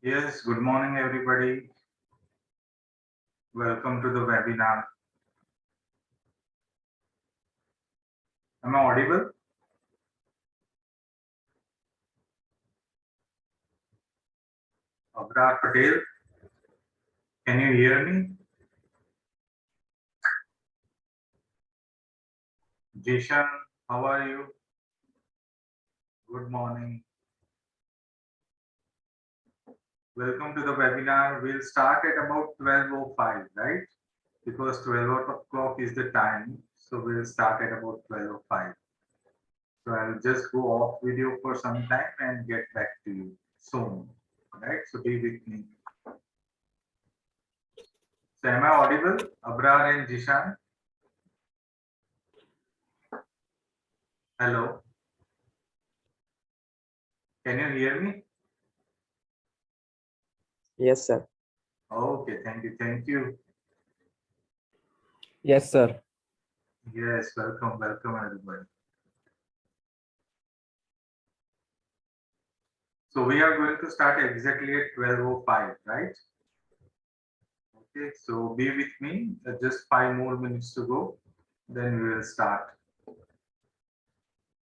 Yes, good morning, everybody. Welcome to the webinar. Am I audible? Abrar Patel, can you hear me? Jishan, how are you? Good morning. Welcome to the webinar. We'll start at about 12:05, right? Because 12 o'clock is the time. So we'll start at about 12:05. So I'll just go off video for some time and get back to you soon. Right? So be with me. So am I audible? Abrar and Jishan? Hello. Can you hear me? Yes, sir. Okay, thank you. Thank you. Yes, sir. Yes, welcome everybody. So we are going to start exactly at 12:05, right? Okay, so be with me. Just 5 more minutes to go, then we will start,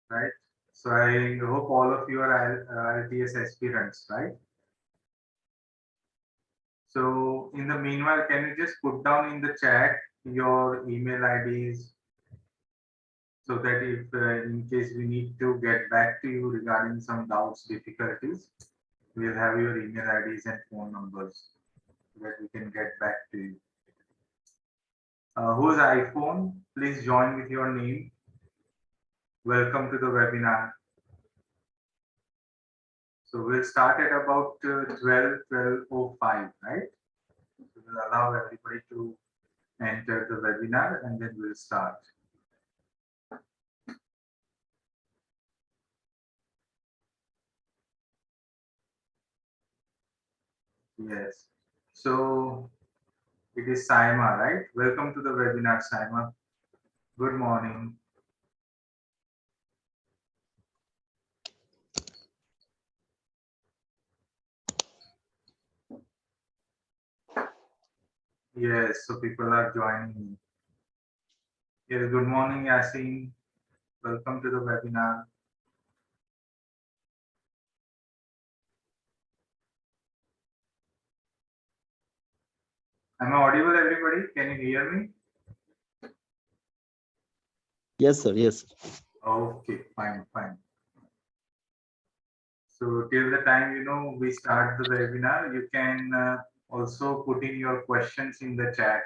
right? So I hope all of you are IELTS aspirants, right? So in the meanwhile, can you just put down in the chat your email IDs so that if in case we need to get back to you regarding some doubts, difficulties, we'll have your email IDs and phone numbers so that we can get back to you. Who's iPhone? Please join with your name. Welcome to the webinar. So we'll start at about 12:05, right? So we'll allow everybody to enter the webinar and then we'll start. Yes. So it is Saima, right? Welcome to the webinar, Saima. Good morning. Yes, so people are joining me. Yes, good morning, Yasin. Welcome to the webinar. Am I audible, everybody? Can you hear me? Yes, sir. Yes. Okay, fine, fine. So till the time we start the webinar, you can also put in your questions in the chat.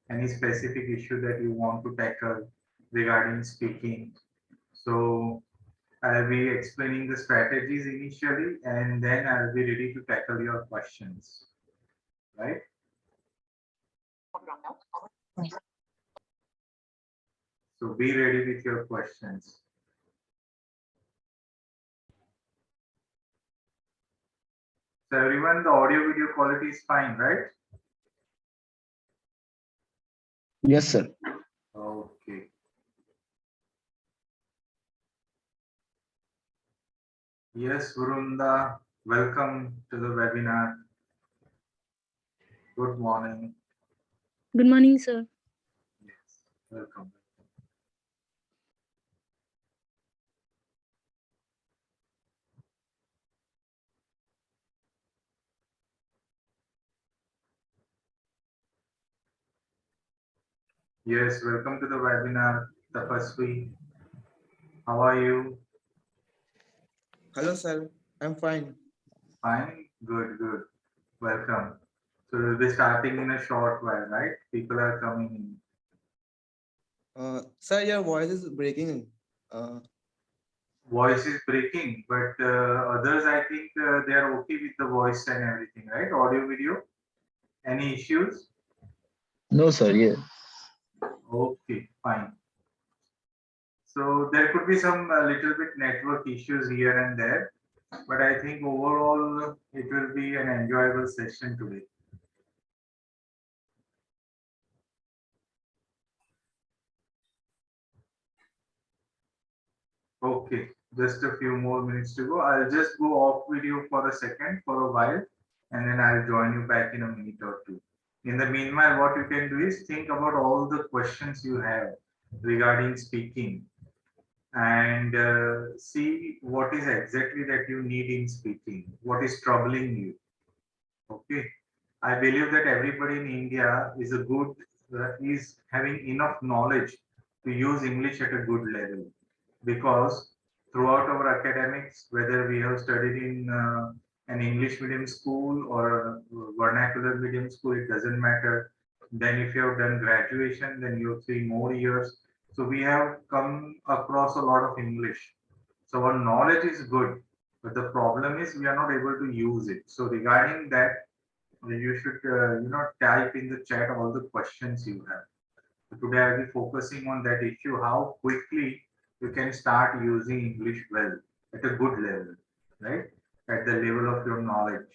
Any specific issue that you want to tackle regarding speaking. So I'll be explaining the strategies initially, and then I'll be ready to tackle your questions. Right? So be ready with your questions. So everyone, the audio video quality is fine, right? Yes, sir. Okay. Yes, Varunda, welcome to the webinar. Good morning. Good morning, sir. Yes, welcome. Yes, welcome to the webinar, Tapaswi. How are you? Hello, sir. I'm fine. Fine? Good, good. Welcome. So we'll be starting in a short while, right? People are coming in. Sir, your voice is breaking. Voice is breaking, but others, I think they are okay with the voice and everything, right? Audio, video. Any issues? No, sir. Yeah. Okay, fine. So there could be some little bit network issues here and there, but I think overall it will be an enjoyable session today. Okay, just a few more minutes to go. I'll just go off video for a second, for a while, and then I'll join you back in a minute or two. In the meanwhile, what you can do is think about all the questions you have regarding speaking, and see what is exactly that you need in speaking, what is troubling you. Okay, I believe that everybody in India is having enough knowledge to use English at a good level, because throughout our academics, whether we have studied in an English medium school or a vernacular medium school, it doesn't matter. Then if you have done graduation, then you have 3 more years. So we have come across a lot of English. So our knowledge is good, but the problem is we are not able to use it. So regarding that, you should type in the chat all the questions you have. So today I'll be focusing on that issue, how quickly you can start using English well at a good level, right? At the level of your knowledge.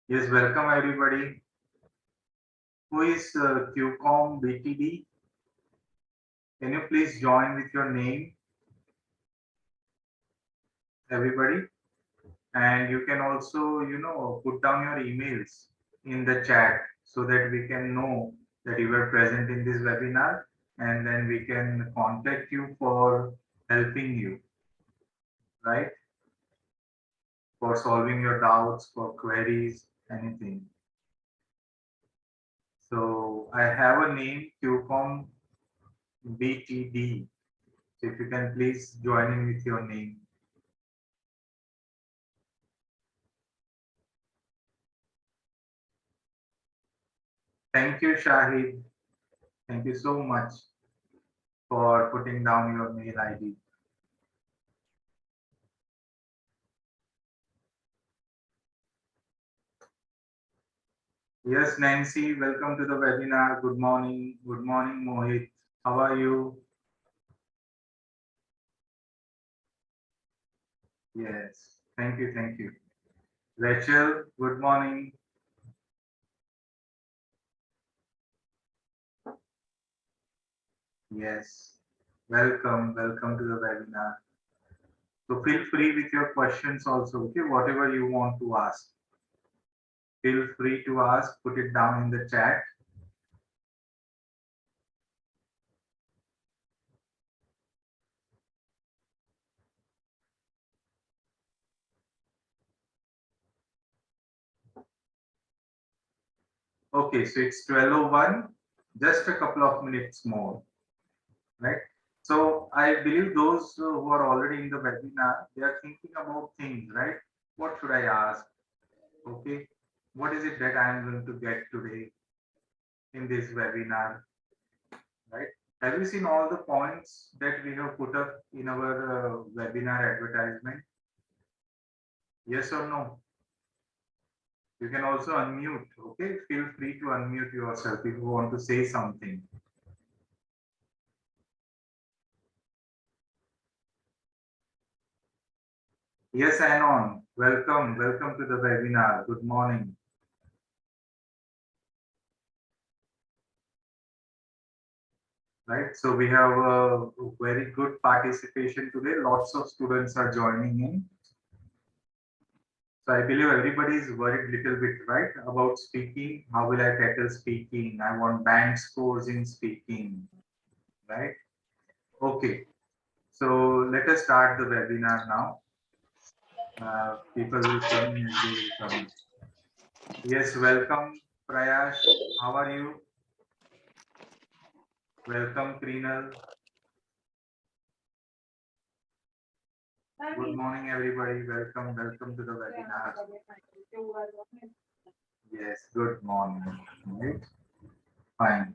Yes, welcome everybody. Who is QCOM BTD? Can you please join with your name, everybody? And you can also, put down your emails in the chat so that we can know that you were present in this webinar, and then we can contact you for helping you, right? For solving your doubts, for queries, anything. So I have a name, QCOM BTD. So if you can please join in with your name. Thank you, Shahid. Thank you so much for putting down your mail ID. Yes, Nancy, welcome to the webinar. Good morning. Good morning, Mohit. How are you? Yes, thank you, thank you. Rachel, good morning. Yes, welcome to the webinar. So feel free with your questions also, okay, whatever you want to ask. Feel free to ask, put it down in the chat. Okay, so it's 12:01, just a couple of minutes more, right? So I believe those who are already in the webinar, they are thinking about things, right? What should I ask? Okay, what is it that I am going to get today in this webinar, right? Have you seen all the points that we have put up in our webinar advertisement? Yes or no? You can also unmute, okay? Feel free to unmute yourself if you want to say something. Yes, Anon, welcome to the webinar. Good morning. Right, so we have a very good participation today. Lots of students are joining in. So I believe everybody is worried little bit, right, about speaking. How will I tackle speaking? I want band scores in speaking, right? Okay, so let us start the webinar now. People will come in as they will come. Yes, welcome, Prayash. How are you? Welcome, Krinal. Good morning, everybody. Welcome to the webinar. Yes, good morning. Right? Fine.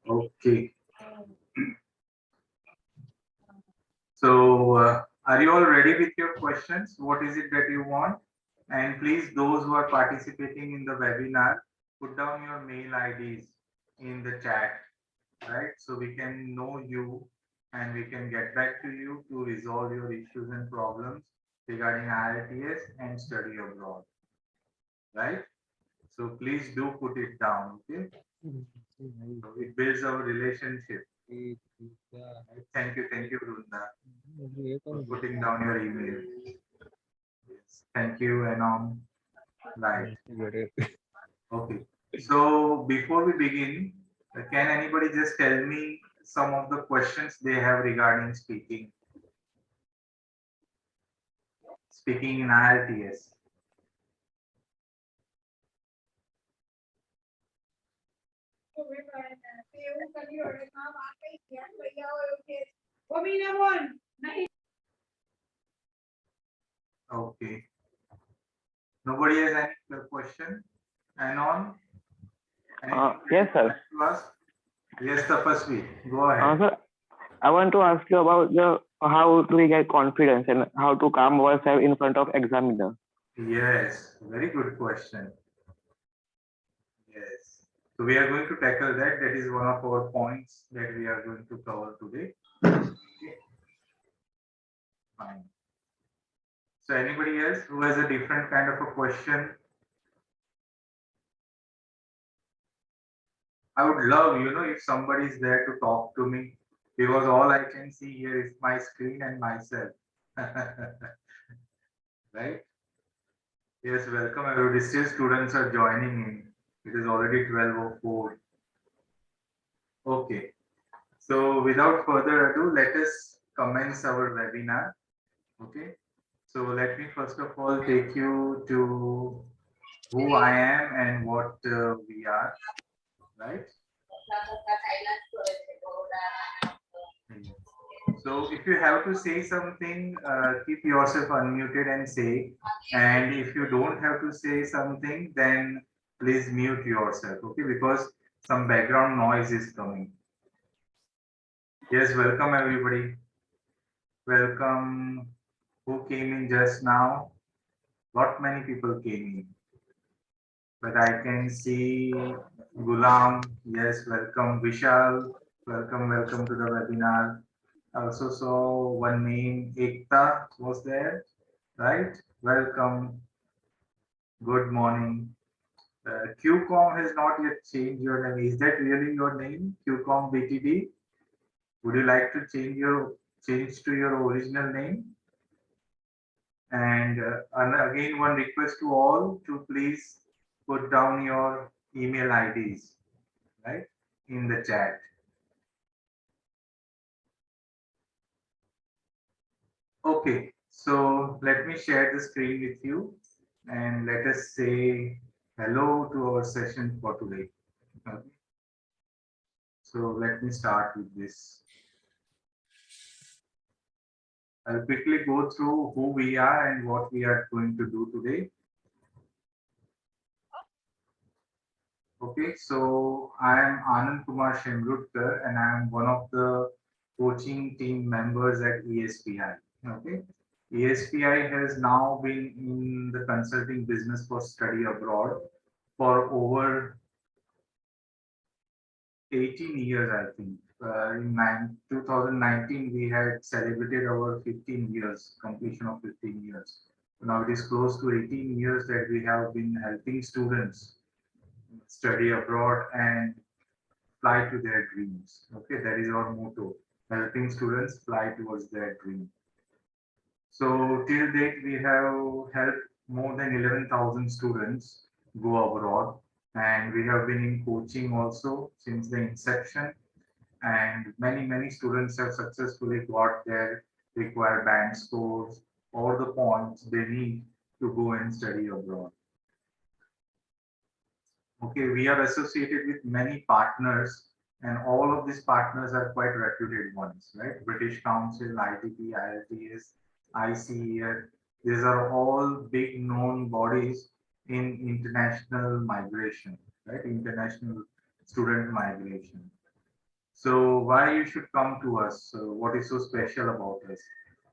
Okay. So, are you all ready with your questions? What is it that you want? And please, those who are participating in the webinar, put down your mail IDs in the chat, right? So we can know you and we can get back to you to resolve your issues and problems regarding IELTS and study abroad, right? So please do put it down, okay? So it builds our relationship. Thank you, Vrunda, for putting down your email. Yes. Thank you, Anon. Right. Okay. So before we begin, can anybody just tell me some of the questions they have regarding speaking in IELTS? Okay. Nobody has any question? Anon? Yes, sir. Yes, Tapasvi, go ahead. Sir, I want to ask you about the how do we get confidence and how to calm ourselves in front of examiner. Yes, very good question. Yes. So we are going to tackle that. That is one of our points that we are going to cover today. Okay. Fine. So anybody else who has a different kind of a question? I would love, if somebody is there to talk to me, because all I can see here is my screen and myself. Right? Yes, welcome everybody. Still students are joining in. It is already 12:04. Okay. So without further ado, let us commence our webinar. Okay. So let me first of all take you to who I am and what we are, right? So if you have to say something, keep yourself unmuted and say. And if you don't have to say something, then please mute yourself, okay? Because some background noise is coming. Yes, welcome everybody. Welcome. Who came in just now? Not many people came in. But I can see Gulam. Yes, welcome. Vishal, welcome to the webinar. I also saw one name, Ekta was there, right? Welcome. Good morning. QCOM has not yet changed your name. Is that really your name, QCOM BTD? Would you like to change to your original name? And again, one request to all to please put down your email IDs, right, in the chat. Okay, so let me share the screen with you and let us say hello to our session for today. Okay. So let me start with this. I'll quickly go through who we are and what we are going to do today. Okay, so I am Anand Kumar Shemrutkar and I am one of the coaching team members at ESPI. Okay, ESPI has now been in the consulting business for study abroad for over 18 years, I think. In 2019, we had celebrated our 15 years, completion of 15 years. Now it is close to 18 years that we have been helping students study abroad and fly to their dreams. Okay, that is our motto, helping students fly towards their dream. So till date, we have helped more than 11,000 students go abroad, and we have been in coaching also since the inception, and many students have successfully got their required band scores or the points they need to go and study abroad. Okay, we are associated with many partners, and all of these partners are quite reputed ones, right? British Council, ITP, IELTS, ICEF. These are all big known bodies in international migration, right? International student migration. So why you should come to us? What is so special about us?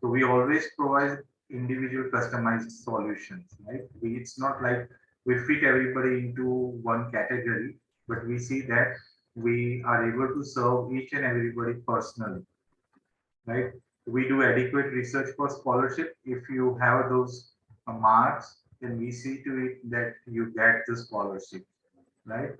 So we always provide individual customized solutions, right? It's not like we fit everybody into one category, but we see that we are able to serve each and everybody personally, right? We do adequate research for scholarship. If you have those marks, then we see to it that you get the scholarship, right?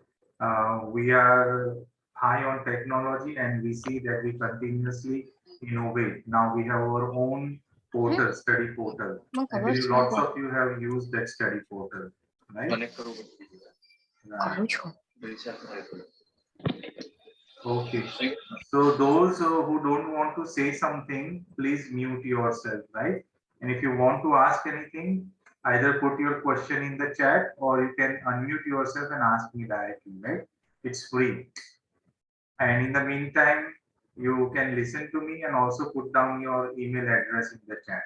We are high on technology and we see that we continuously innovate. Now we have our own portal, study portal. I believe lots of you have used that study portal, right? Right. Okay. So those who don't want to say something, please mute yourself, right? And if you want to ask anything, either put your question in the chat or you can unmute yourself and ask me directly, right? It's free. And in the meantime, you can listen to me and also put down your email address in the chat.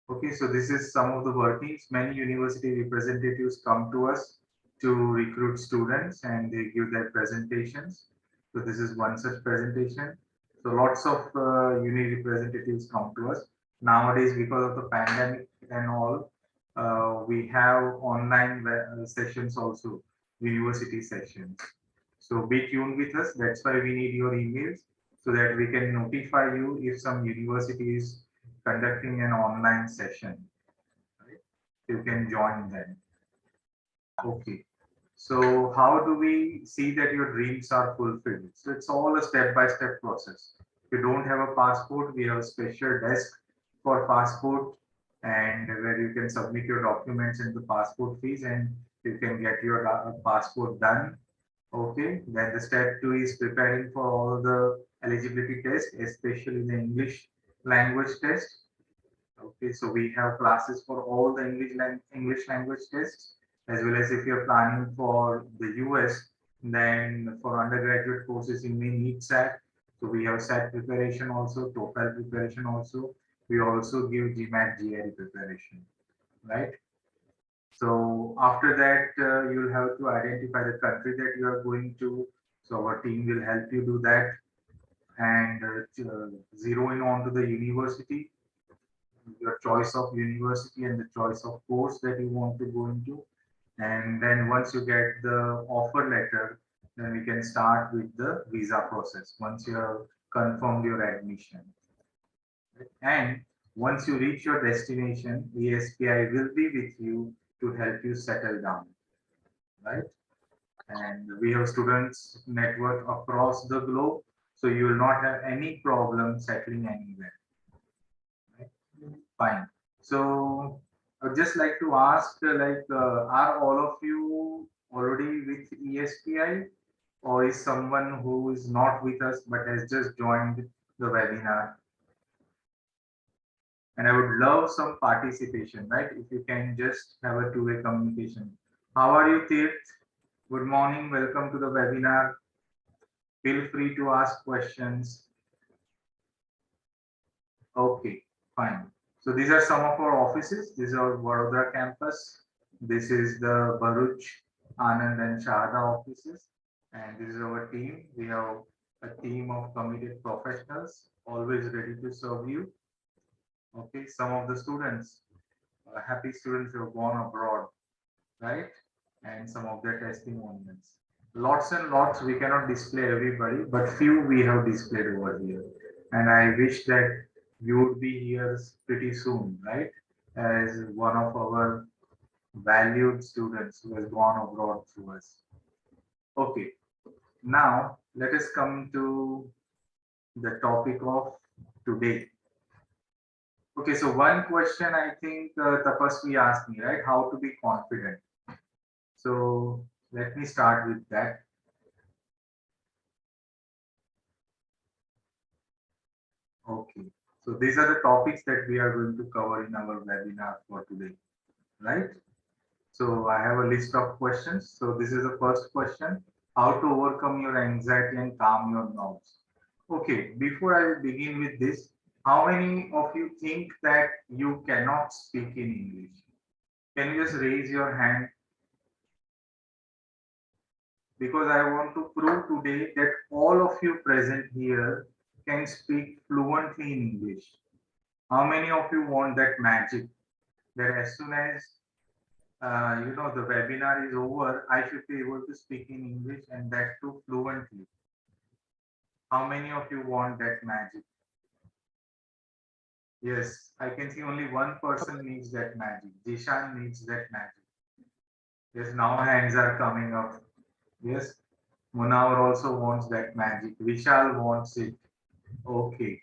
Okay, so this is some of the workings. Many university representatives come to us to recruit students and they give their presentations. So this is one such presentation. So lots of uni representatives come to us. Nowadays, because of the pandemic and all, we have online sessions also, university sessions. So be tuned with us. That's why we need your emails so that we can notify you if some university is conducting an online session. Right? You can join them. Okay. So how do we see that your dreams are fulfilled? So it's all a step-by-step process. If you don't have a passport, we have a special desk for passport and where you can submit your documents and the passport fees and you can get your passport done. Okay, then the step 2 is preparing for all the eligibility tests, especially the English language test. Okay, so we have classes for all the English language tests, as well as if you're planning for the US, then for undergraduate courses you may need SAT. So we have SAT preparation also, TOEFL preparation also. We also give GMAT GRE preparation, right? So after that, you'll have to identify the country that you are going to. So our team will help you do that and zero in onto the university, your choice of university and the choice of course that you want to go into. And then once you get the offer letter, then we can start with the visa process once you have confirmed your admission. And once you reach your destination, ESPI will be with you to help you settle down, right? And we have students network across the globe, so you will not have any problem settling anywhere. Right? Fine. So I would just like to ask, are all of you already with ESPI, or is someone who is not with us but has just joined the webinar? And I would love some participation, right? If you can just have a two-way communication. How are you, Tirth? Good morning. Welcome to the webinar. Feel free to ask questions. Okay, fine. So these are some of our offices. This is our Vadodara campus. This is the Bharuch, Anand and Sharda offices. And this is our team. We have a team of committed professionals, always ready to serve you. Okay, some of the students, happy students who have gone abroad, right? And some of their testimonials. Lots and lots, we cannot display everybody, but few we have displayed over here. And I wish that you would be here pretty soon, right? As one of our valued students who has gone abroad through us. Okay, now let us come to the topic of today. Okay, so one question I think Tapasvi asked me, right? How to be confident. So let me start with that. Okay, so these are the topics that we are going to cover in our webinar for today, right? So I have a list of questions. So this is the first question: how to overcome your anxiety and calm your nerves. Okay, before I begin with this, how many of you think that you cannot speak in English? Can you just raise your hand? Because I want to prove today that all of you present here can speak fluently in English. How many of you want that magic? That as soon as the webinar is over, I should be able to speak in English and that too fluently. How many of you want that magic? Yes, I can see only one person needs that magic. Jishan needs that magic. Yes, now hands are coming up. Yes, Munawar also wants that magic. Vishal wants it. Okay.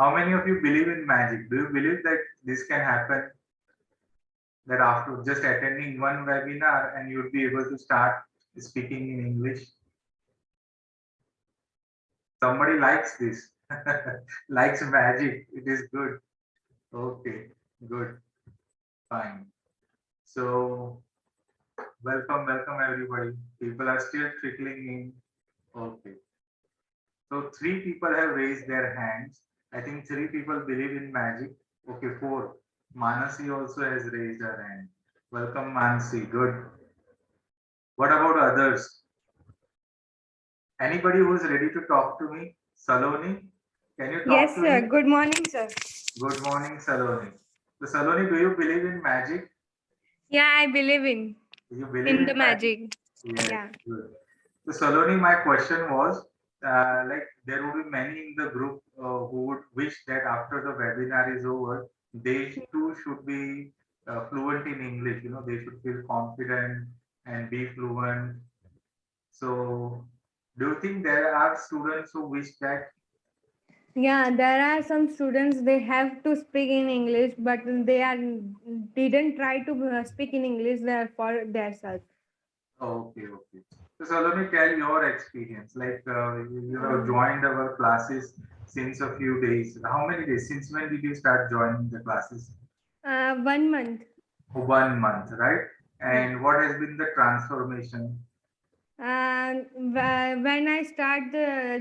How many of you believe in magic? Do you believe that this can happen? That after just attending one webinar and you'll be able to start speaking in English? Somebody likes this, likes magic. It is good. Okay, good, fine. So, welcome everybody. People are still trickling in. Okay. So, three people have raised their hands. I think three people believe in magic. Okay, four. Manasi also has raised her hand. Welcome, Manasi. Good. What about others? Anybody who's ready to talk to me? Saloni, can you talk Yes, to sir. me? Good morning, sir. Good morning, Saloni. So, Saloni, do you believe in magic? Yeah, I believe You believe in in the magic? magic. Yes, Yeah. good. So, Saloni, my question was, like there will be many in the group who would wish that after the webinar is over, they too should be fluent in English. You know, they should feel confident and be fluent. So, do you think there are students who wish that? Yeah, there are some students they have to speak in English, but they are didn't try to speak in English there for themselves. Okay, okay. So let me tell your experience. Like you have joined our classes since a few days. How many days? Since when did you start joining the classes? 1 month. 1 month, right? Yeah. And what has been the transformation? When I start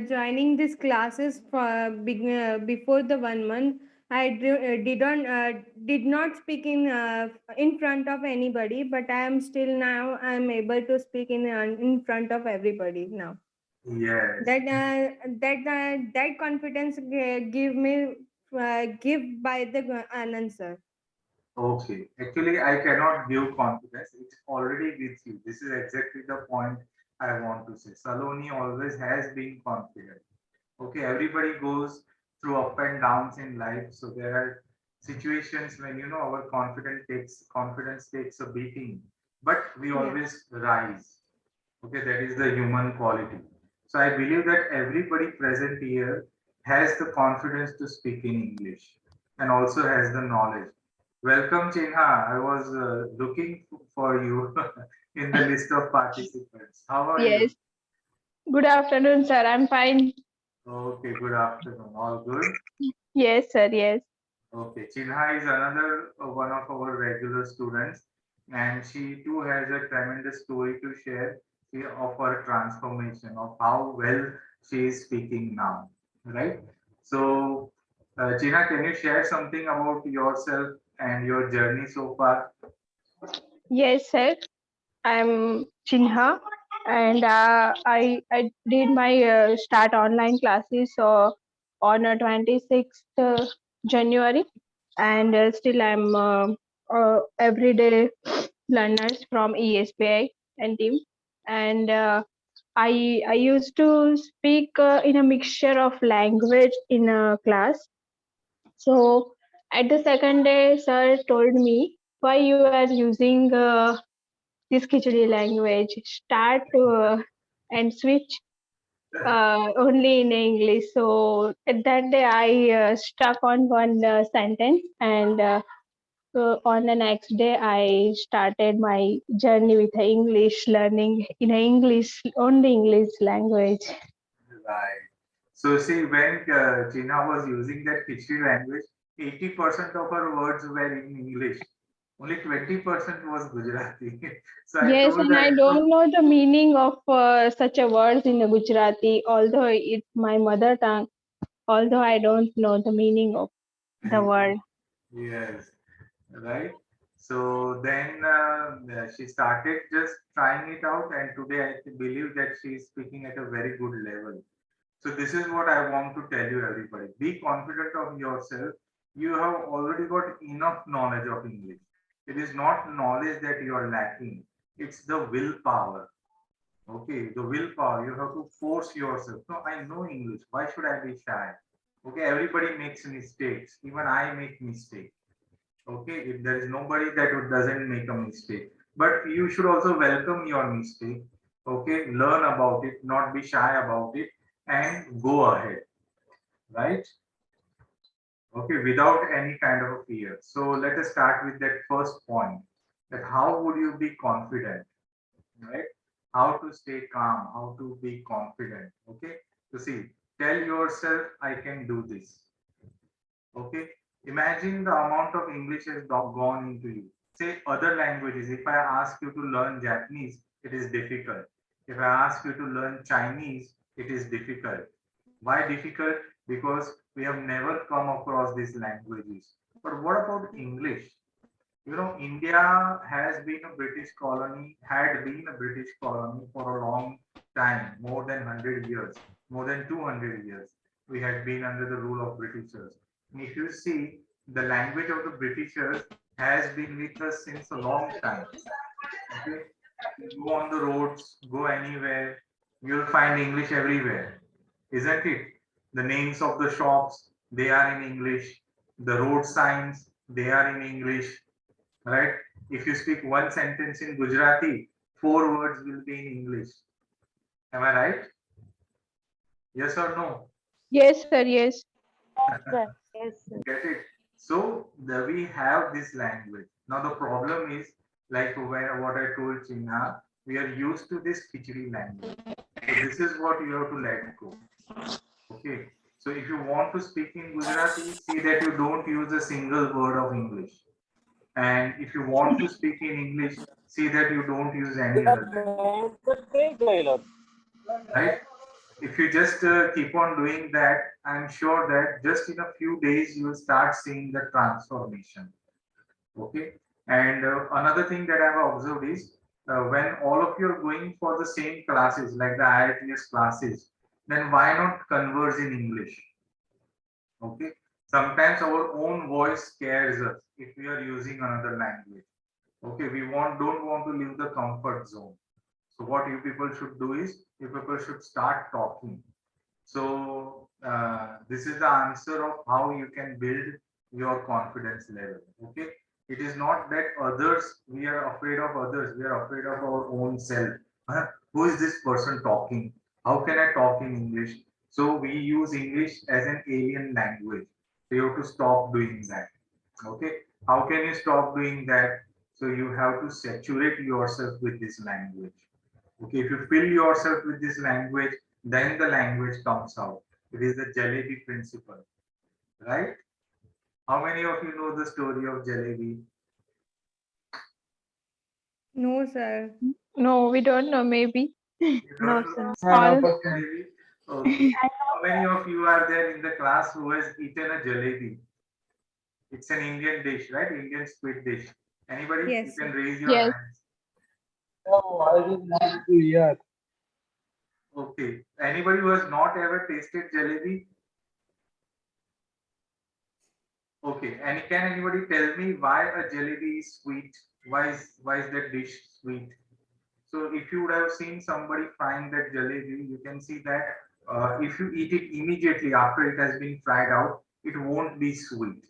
joining these classes for before the 1 month, I did not speak in front of anybody, but I am still now I am able to speak in front of everybody now. Yes. That confidence give by the Anand sir. Okay. Actually, I cannot give confidence. It's already with you. This is exactly the point I want to say. Saloni always has been confident. Okay, everybody goes through up and downs in life. So there are situations when our confidence takes a beating, but we Yeah. always rise. Okay, that is the human quality. So I believe that everybody present here has the confidence to speak in English and also has the knowledge. Welcome, Chinha. I was looking for you in the list of participants. How are you? Yes. Good afternoon, sir. I'm fine. Okay, good afternoon. All good? Yes, sir. Yes. Okay, Chinha is another one of our regular students, and she too has a tremendous story to share of her transformation, of how well she is speaking now, right? So, Chinha, can you share something about yourself and your journey so far? Yes, sir. I'm Chinha, and I did my start online classes on 26th January, and still I'm everyday learners from ESPI and team, and I used to speak in a mixture of language in a class. So at the second day, sir told me why you are using this Khichdi language. Start and switch only in English. So at that day, I stuck on one sentence, and so on the next day, I started my journey with English learning in English, only English language. Right. So see, when China was using that Khichdi language, 80% of her words were in English. Only 20% was Gujarati. So I Yes, told and I her, don't know the meaning of such a words in the Gujarati, although it's my mother tongue, although I don't know the meaning of the word. yes, right. So then she started just trying it out, and today I believe that she is speaking at a very good level. So this is what I want to tell you, everybody. Be confident of yourself. You have already got enough knowledge of English. It is not knowledge that you are lacking. It's the willpower. Okay, the willpower. You have to force yourself. No, I know English. Why should I be shy? Okay, everybody makes mistakes. Even I make mistakes. Okay, if there is nobody that doesn't make a mistake, but you should also welcome your mistake. Okay, learn about it, not be shy about it, and go ahead, right? Okay, without any kind of a fear. So let us start with that first point, that how would you be confident, right? How to stay calm, how to be confident. Okay, so see, tell yourself, I can do this. Okay, imagine the amount of English has gone into you. Say other languages. If I ask you to learn Japanese, it is difficult. If I ask you to learn Chinese, it is difficult. Why difficult? Because we have never come across these languages. But what about English? You know, India has been a British colony, had been a British colony for a long time, more than 100 years, more than 200 years. We had been under the rule of Britishers. And if you see, the language of the Britishers has been with us since a long time. Okay, go on the roads, go anywhere, you'll find English everywhere, isn't it? The names of the shops, they are in English. The road signs, they are in English, right? If you speak one sentence in Gujarati, 4 words will be in English. Am I right? Yes or no? Yes, sir. Yes. Get it? So we have this language. Now the problem is, like when what I told China, we are used to this khichdi language. So this is what you have to let go. Okay. So if you want to speak in Gujarati, see that you don't use a single word of English. And if you want to speak in English, see that you don't use any other language. Right? If you just keep on doing that, I'm sure that just in a few days you will start seeing the transformation. Okay. And another thing that I've observed is when all of you are going for the same classes, like the IELTS classes, then why not converse in English? Okay. Sometimes our own voice scares us if we are using another language. Okay. We don't want to leave the comfort zone. So what you people should do is you people should start talking. So this is the answer of how you can build your confidence level. Okay. It is not that others, we are afraid of others, we are afraid of our own self. Huh? Who is this person talking? How can I talk in English? So we use English as an alien language. So you have to stop doing that. Okay. How can you stop doing that? So you have to saturate yourself with this language. Okay, if you fill yourself with this language, then the language comes out. It is the jalebi principle, right? How many of you know the story of jalebi? No, sir. No, we don't know. Maybe You No, don't know sir. the story all. of jalebi? Okay. How many of you are there in the class who has eaten a jalebi? It's an Indian dish, right? Indian sweet dish. Anybody? You Yes, can sir. raise your Yes. hands. No, I did not do yet. Okay. Anybody who has not ever tasted jalebi? Okay, and can anybody tell me why a jalebi is sweet? Why is that dish sweet? So if you would have seen somebody frying that jalebi, you can see that if you eat it immediately after it has been fried out, it won't be sweet,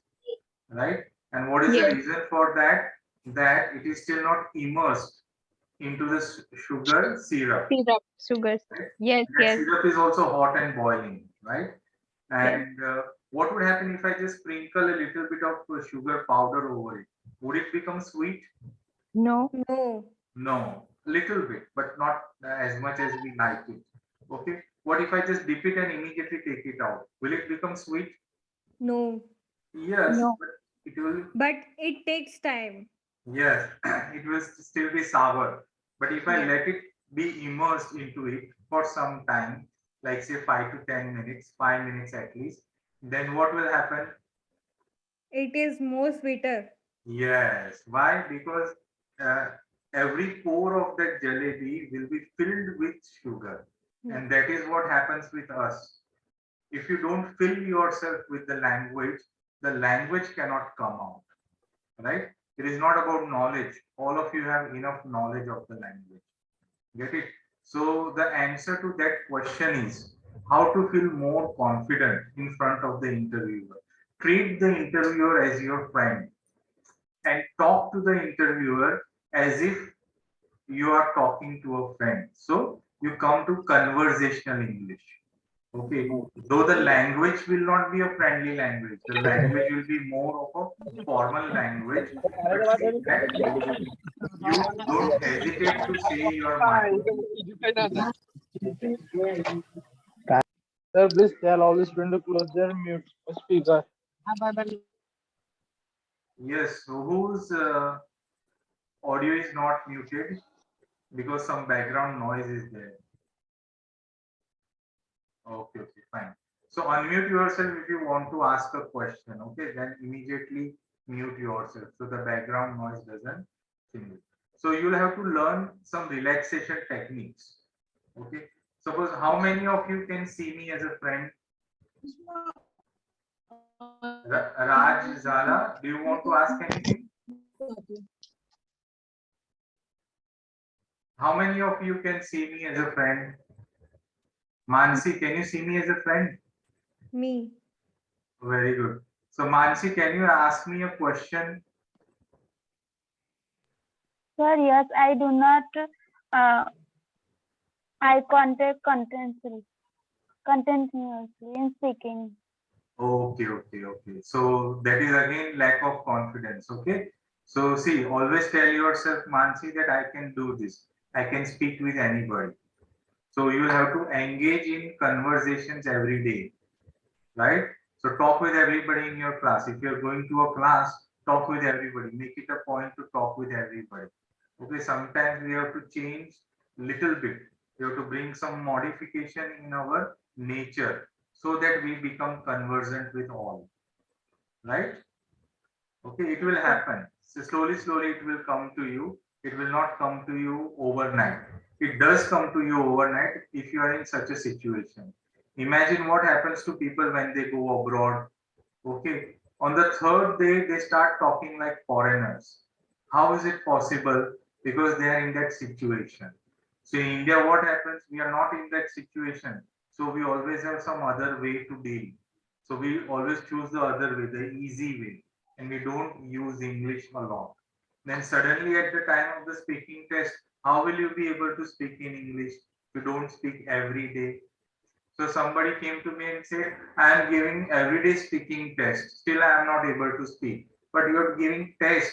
right? And what is the Yes. reason for that? That it is still not immersed into the sugar syrup. Syrup, sugars. Right? Yes. That Yes. syrup is also hot and boiling, right? Yes. And what would happen if I just sprinkle a little bit of sugar powder over it? Would it become sweet? No. No. No, little bit, but not as much as we like it. Okay. What if I just dip it and immediately take it out? Will it become sweet? No. Yes, No. but it will. But it takes time. Yes, it will still be sour. But if I Yeah. let it be immersed into it for some time, like say 5 to 10 minutes, 5 minutes at least, then what will happen? It is more sweeter. Yes. Why? Because uh, every pore of that jalebi will be filled with sugar. Hmm. And that is what happens with us. If you don't fill yourself with the language cannot come out. Right? It is not about knowledge. All of you have enough knowledge of the language. Get it? So the answer to that question is how to feel more confident in front of the interviewer. Treat the interviewer as your friend and talk to the interviewer as if you are talking to a friend. So you come to conversational English. Okay, though the language will not be a friendly language, the language will be more of a formal language. But see that you don't hesitate to say your mind. Sir, please tell all the students to close their mute speaker. Yes, so whose audio is not muted because some background noise is there. Okay, okay, fine. So unmute yourself if you want to ask a question. Okay, then immediately mute yourself so the background noise doesn't change. So you'll have to learn some relaxation techniques. Okay. Suppose how many of you can see me as a friend? Raj, Zala, do you want to ask anything? How many of you can see me as a friend? Mansi, can you see me as a friend? Me. Very good. So Mansi, can you ask me a question? Sir, yes, I do not eye contact continuously in speaking. Okay, okay, okay. So that is again lack of confidence. Okay. So see, always tell yourself, Mansi, that I can do this. I can speak with anybody. So you will have to engage in conversations every day, right? So talk with everybody in your class. If you're going to a class, talk with everybody. Make it a point to talk with everybody. Okay, sometimes we have to change little bit. We have to bring some modification in our nature so that we become conversant with all, right? Okay, it will happen. So slowly, slowly it will come to you. It will not come to you overnight. It does come to you overnight if you are in such a situation. Imagine what happens to people when they go abroad. Okay, on the third day, they start talking like foreigners. How is it possible? Because they are in that situation. So in India, what happens? We are not in that situation. So we always have some other way to deal. So we always choose the other way, the easy way, and we don't use English a lot. Then suddenly at the time of the speaking test, how will you be able to speak in English? You don't speak every day. So somebody came to me and said, I am giving everyday speaking test. Still, I am not able to speak. But you are giving test.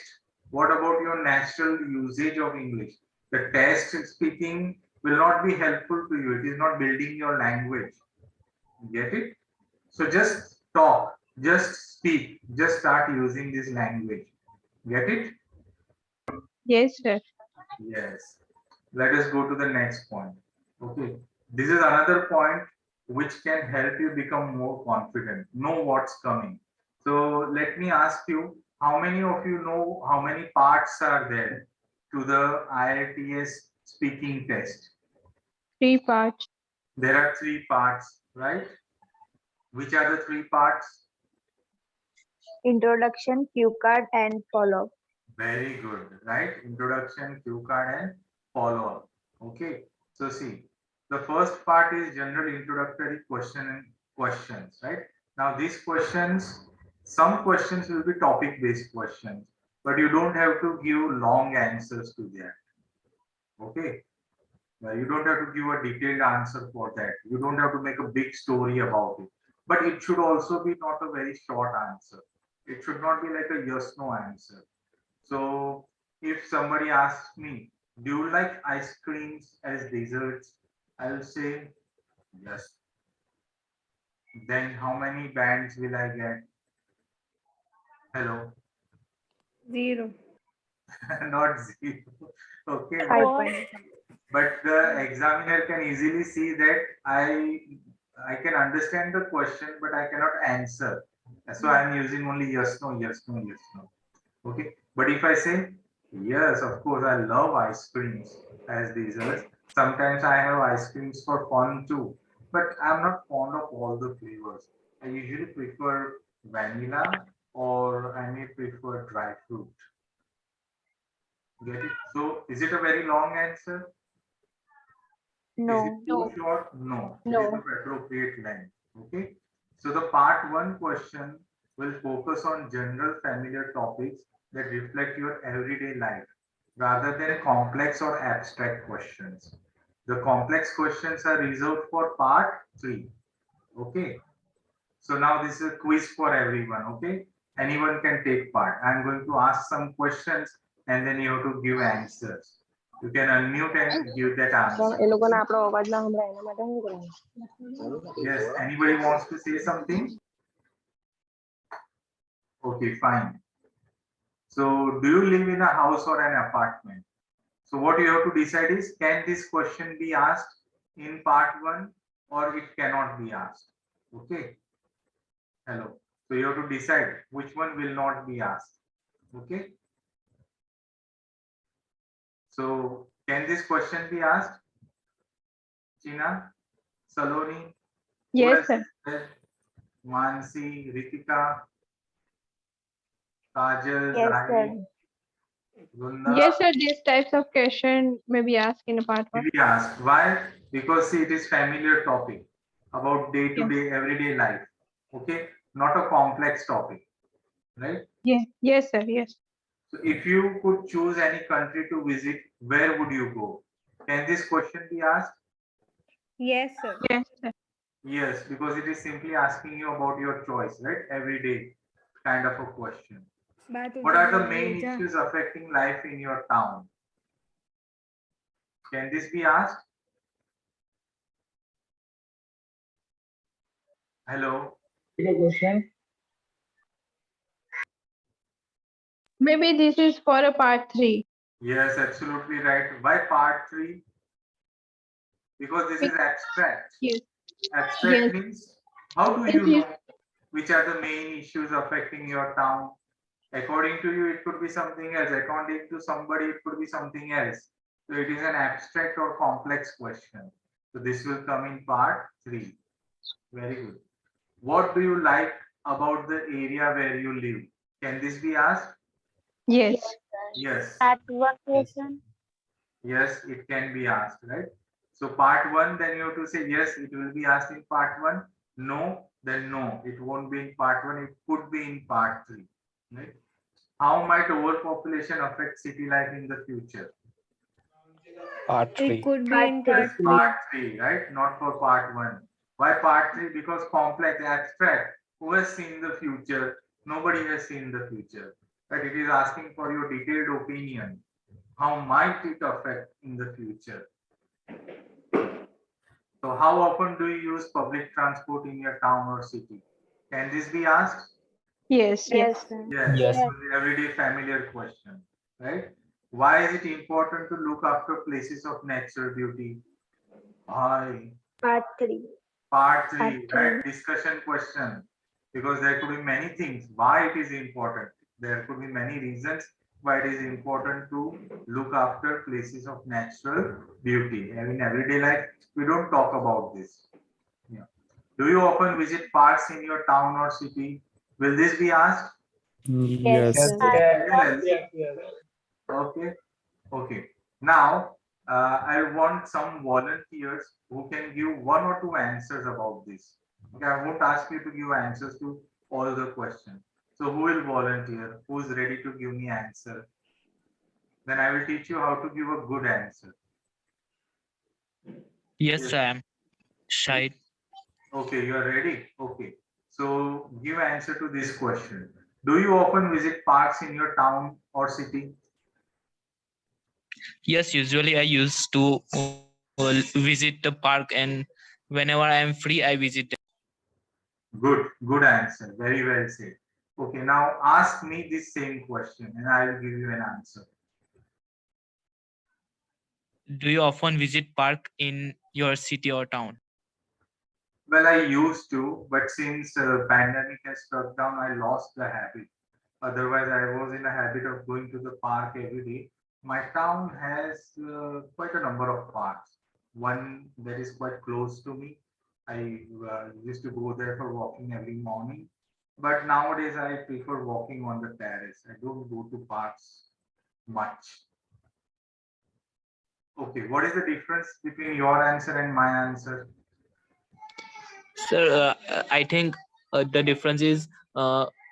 What about your natural usage of English? The test speaking will not be helpful to you. It is not building your language. Get it? So just talk, just speak, just start using this language. Get it? Yes, sir. Yes. Let us go to the next point. Okay. This is another point which can help you become more confident. Know what's coming. So let me ask you, how many of you know how many parts are there to the IELTS speaking test? 3 parts. There are three parts, right? Which are the three parts? Introduction, cue card, and follow. Very good, right? Introduction, cue card, and follow up. Okay. So see, the first part is general introductory questions, right? Now these questions, some questions will be topic-based questions, but you don't have to give long answers to that. Okay. You don't have to give a detailed answer for that. You don't have to make a big story about it. But it should also be not a very short answer. It should not be like a yes no answer. So if somebody asks me, do you like ice creams as desserts? I'll say yes. Then how many bands will I get? Hello, 0. not zero. Okay, Four. but the examiner can easily see that I can understand the question, but I cannot answer. So I'm using only yes, no, yes, no, yes, no. Okay, but if I say yes, of course, I love ice creams as desserts. Sometimes I have ice creams for fun too, but I'm not fond of all the flavors. I usually prefer vanilla or I may prefer dry fruit. Get it? So, is it a very long answer? Is it No. too short? No, it is the No. appropriate length. Okay. So the part one question will focus on general familiar topics that reflect your everyday life rather than complex or abstract questions. The complex questions are reserved for part three. Okay. So now this is a quiz for everyone. Okay. Anyone can take part. I'm going to ask some questions and then you have to give answers. You can unmute and give that answer. Yes. Anybody wants to say something? Okay, fine. So do you live in a house or an apartment? So what you have to decide is, can this question be asked in part 1 or it cannot be asked? Okay. Hello. So you have to decide which one will not be asked. Okay. So can this question be asked? China, Saloni, Yes, sir. Mansi, Ritika, Kajal, Yes, sir. Zahid, Gunda. Yes, sir. These types of question may be asked in a part one. Be asked. Why? Because see, it is familiar topic about day-to-day, everyday life. Okay, not a complex topic, right? Yeah. Yes, sir. Yes. So if you could choose any country to visit, where would you go? Can this question be asked? Yes, sir. Yes, sir. Yes, because it is simply asking you about your choice, right? Everyday kind of a question. What are the main issues affecting life in your town? Can this be asked? Hello? question. Maybe this is for a part 3. Yes, absolutely right. Why part 3? Because this is abstract. Yes. Abstract Yes. means, how do It you is. know which are the main issues affecting your town? According to you, it could be something else. According to somebody, it could be something else. So it is an abstract or complex question. So this will come in part 3. Very good. What do you like about the area where you live? Can this be asked? Yes. Yes. At one question. Yes, it can be asked, right? So part 1, then you have to say yes, it will be asked in part 1. No, then no, it won't be in part 1. It could be in part 3, right? How might overpopulation affect city life in the future? Part It 3. could be Part in three. part 3. Part 3, right? Not for part 1. Why part 3? Because complex, abstract. Who has seen the future? Nobody has seen the future. But it is asking for your detailed opinion. How might it affect in the future? So how often do you use public transport in your town or city? Can this be asked? Yes. Yes. Yes, sir. Yes, Yes. it's an everyday familiar question, right? Why is it important to look after places of natural beauty? Why? Part 3. Part Part 3, 3. right? Discussion question. Because there could be many things why it is important. There could be many reasons why it is important to look after places of natural beauty. And in everyday life, we don't talk about this. Yeah. Do you often visit parks in your town or city? Will this be asked? Yes, Yes. sir. Yes. Okay. Okay. Now, I want some volunteers who can give 1 or 2 answers about this. Okay, I won't ask you to give answers to all the questions. So who will volunteer? Who's ready to give me answer? Then I will teach you how to give a good answer. Yes, I am. Shy. Okay, you are ready? Okay. So give answer to this question. Do you often visit parks in your town or city? Yes, usually I used to visit the park, and whenever I am free, I visit. Good answer. Very well said. Okay, now ask me this same question and I will give you an answer. Do you often visit park in your city or town? Well, I used to, but since pandemic has struck down, I lost the habit. Otherwise, I was in a habit of going to the park every day. My town has quite a number of parks. One that is quite close to me. I used to go there for walking every morning. But nowadays, I prefer walking on the terrace. I don't go to parks much. Okay, what is the difference between your answer and my answer? Sir, I think the difference is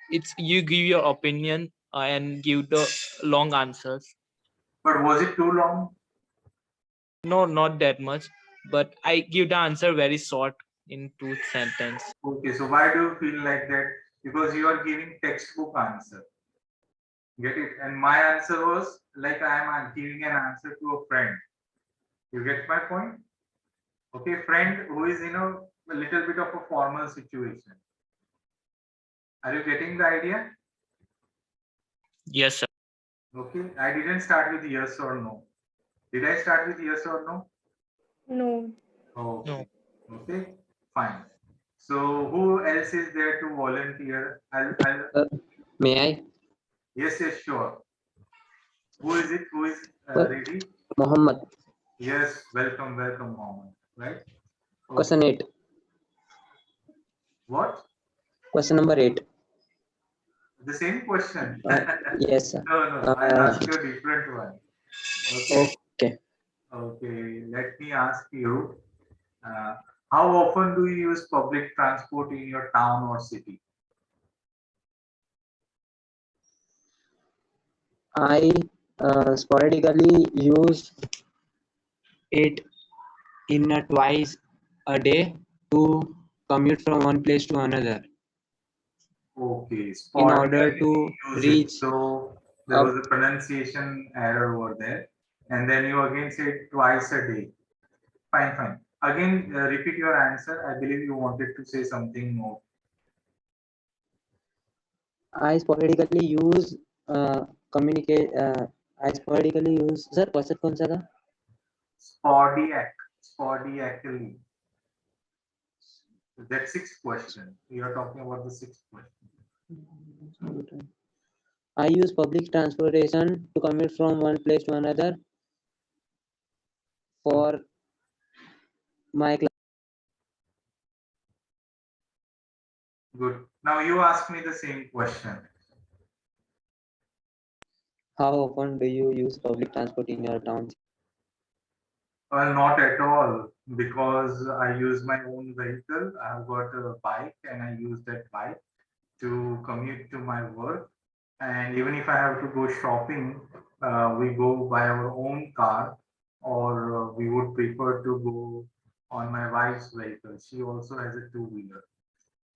it's you give your opinion and give the long answers. But was it too long? No, not that much, but I give the answer very short. in two sentence. Okay, so why do you feel like that? Because you are giving textbook answer. Get it? And my answer was like I am giving an answer to a friend. You get my point? Okay, friend who is in a little bit of a formal situation. Are you getting the idea? Yes, sir. Okay, I didn't start with yes or no. Did I start with yes or no? No. Okay. Okay, fine. So who else is there to volunteer? May I? Yes, yes, sure. Who is it? Who is What? ready? Muhammad. Yes, welcome, welcome, Mohammed. Right? Okay. Question 8. What? Question number 8. The same question. Yes, sir. No, no, I asked you a different one. Okay. Okay. Okay, let me ask you, how often do you use public transport in your town or city? I sporadically use it in twice a day to commute from one place to another Okay, in order sporadically to use it. reach So there up. was a pronunciation error over there. And then you again said twice a day. Fine, fine. Again, repeat your answer. I believe you wanted to say something more. I sporadically use communicate. I sporadically use. Sir, question कौन सा था? Sporadically. That sixth question. You are talking about the sixth question. I use public transportation to commute from one place to another for my class. Good. Now you ask me the same question. How often do you use public transport in your town? Not at all, because I use my own vehicle. I've got a bike and I use that bike to commute to my work. And even if I have to go shopping, we go by our own car, or we would prefer to go on my wife's vehicle. She also has a two-wheeler.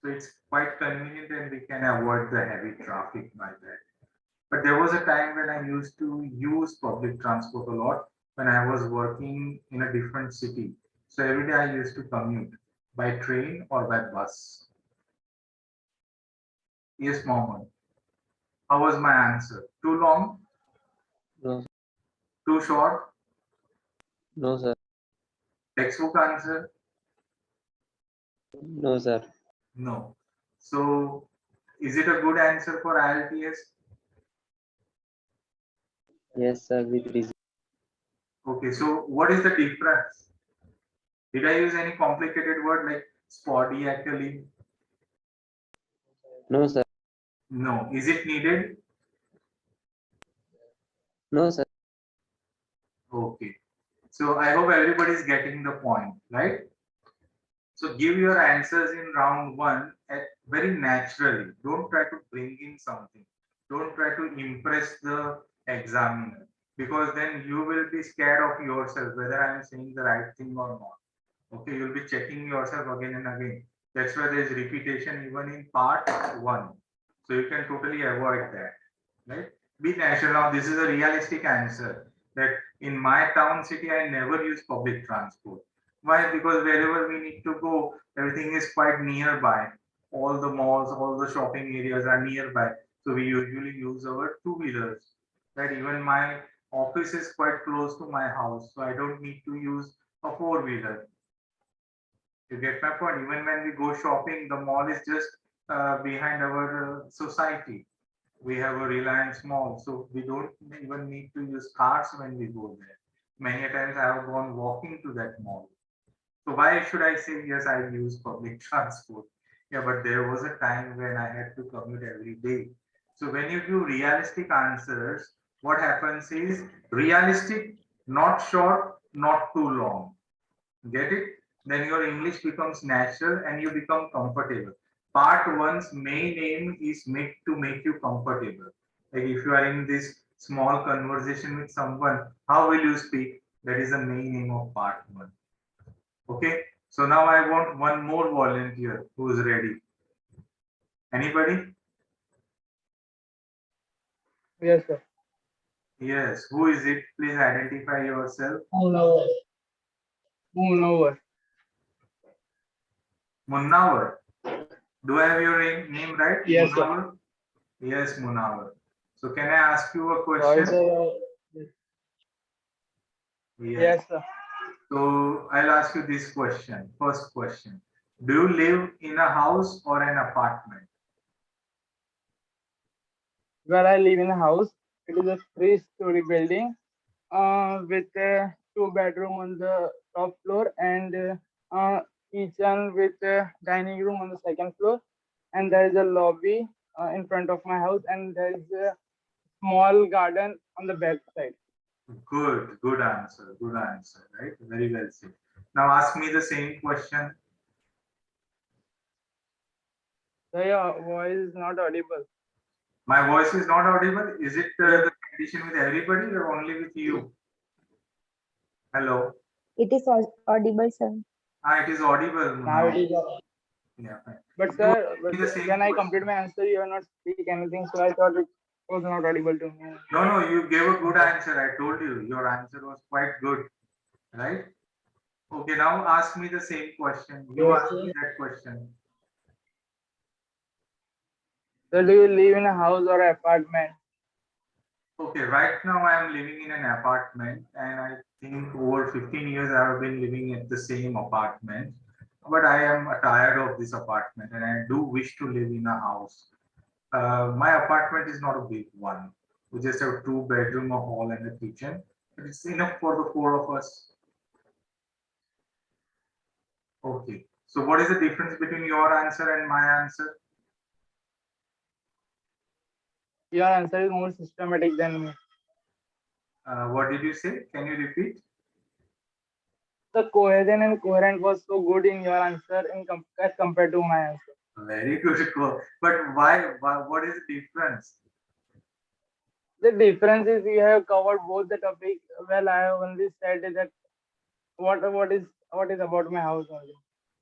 So it's quite convenient and we can avoid the heavy traffic by that. But there was a time when I used to use public transport a lot when I was working in a different city. So every day I used to commute by train or by bus. Yes, Mohammed. How was my answer? Too long? No, Too short? no, sir. Textbook answer? No, sir. No. So is it a good answer for IELTS? Yes, sir. With reason. Okay, so what is the difference? Did I use any complicated word like sporadically? No, sir. No. Is it needed? No, sir. Okay. So I hope everybody is getting the point, right? So give your answers in round one very naturally. Don't try to bring in something. Don't try to impress the examiner, because then you will be scared of yourself whether I am saying the right thing or not. Okay, you'll be checking yourself again and again. That's why there's repetition even in part one. So you can totally avoid that, right? Be natural. Now, this is a realistic answer that in my town city, I never use public transport. Why? Because wherever we need to go, everything is quite nearby. All the malls, all the shopping areas are nearby. So we usually use our two-wheelers. Right? Even my office is quite close to my house, so I don't need to use a four-wheeler. You get my point? Even when we go shopping, the mall is just behind our society. We have a Reliance mall, so we don't even need to use cars when we go there. Many times I have gone walking to that mall. So why should I say yes, I use public transport? Yeah, but there was a time when I had to commute every day. So when you give realistic answers, what happens is realistic, not short, not too long. Get it? Then your English becomes natural and you become comfortable. Part one's main aim is to make you comfortable. Like if you are in this small conversation with someone, how will you speak? That is the main aim of part one. Okay. So now I want one more volunteer who's ready. Anybody? Yes, sir. Yes. Who is it? Please identify yourself. Moonover. Munawar. Do I have your name right? Yes, sir. Munawar? Yes, Munawar. So can I ask you a Sorry, question? sir. Yes. Yes, sir. So I'll ask you this question. First question. Do you live in a house or an apartment? Where I live in a house, it is a three-story building with a two-bedroom on the top floor and kitchen with a dining room on the second floor. And there is a lobby in front of my house, and there is a small garden on the back side. Good answer. Good answer. Right? Very well said. Now ask me the same question. So your voice is not audible. My voice is not audible. Is it Yes. the condition with everybody or only with you? Hello. It is audible, sir. It is audible Now now. it is. Yeah. Fine. But You sir, ask me the same when I question. complete my answer, you have not speak anything, so I thought it was not audible to me. No, you gave a good answer. I told you your answer was quite good, right? Okay, now ask me the same question. You Yes, ask sir. me that question. So do you live in a house or apartment? Okay, right now I am living in an apartment, and I think over 15 years I have been living at the same apartment. But I am tired of this apartment, and I do wish to live in a house. My apartment is not a big one. We just have two bedroom, a hall, and a kitchen. But it's enough for the four of us. Okay. So what is the difference between your answer and my answer? Your answer is more systematic than me. What did you say? Can you repeat? The cohesion and coherent was so good in your answer as compared to my answer. Very good. But why? What is the difference? The difference is you have covered both the topic. Well, I have only said that what is about my house only.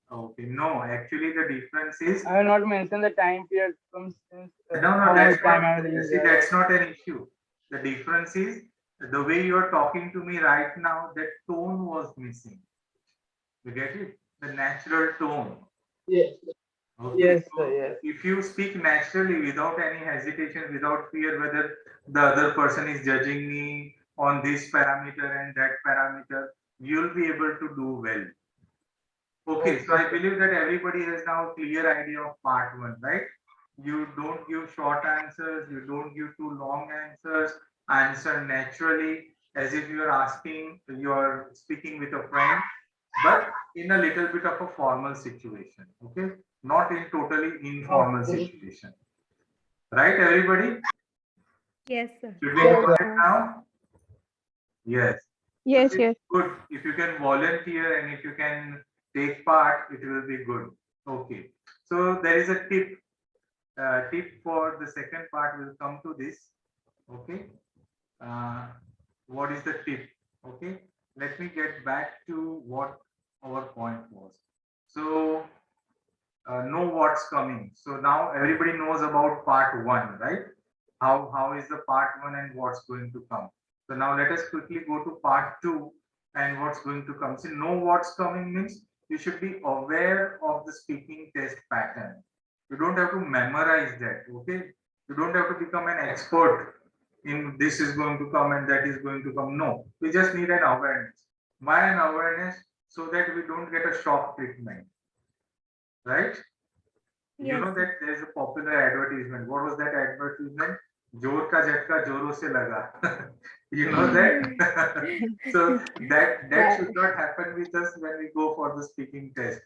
Okay. No, actually the difference is I have not mentioned the time period from since no, how that's much time not, I am living see, there. that's not an issue. The difference is the way you are talking to me right now, that tone was missing. You get it? The natural tone. Yes, Okay. yes, So sir, yes. if you speak naturally without any hesitation, without fear whether the other person is judging me on this parameter and that parameter, you'll be able to do well. Okay, so Okay, I sir. believe that everybody has now a clear idea of part one, right? You don't give short answers, you don't give too long answers, answer naturally as if you are asking, you are speaking with a friend, but in a little bit of a formal situation, okay? Not in totally informal Okay. situation. Right, everybody? Yes, sir. Should we Yes, go ahead sir. now? Yes. So Yes, it's yes. good. If you can volunteer and if you can take part, it will be good. Okay. So there is a tip. Tip for the second part will come to this. Okay. Uh, what is the tip? Okay. Let me get back to what our point was. So know what's coming. So now everybody knows about part one, right? How is the part one and what's going to come. So now let us quickly go to part two and what's going to come. See, know what's coming means you should be aware of the speaking test pattern. You don't have to memorize that, okay? You don't have to become an expert in this is going to come and that is going to come. No, we just need an awareness. Why an awareness? So that we don't get a shock treatment, right? You Yes, know sir. that there is a popular advertisement. What was that advertisement? जोर का झटका जोरों से लगा. You know that? So that Yeah. should not happen with us when we go for the speaking test.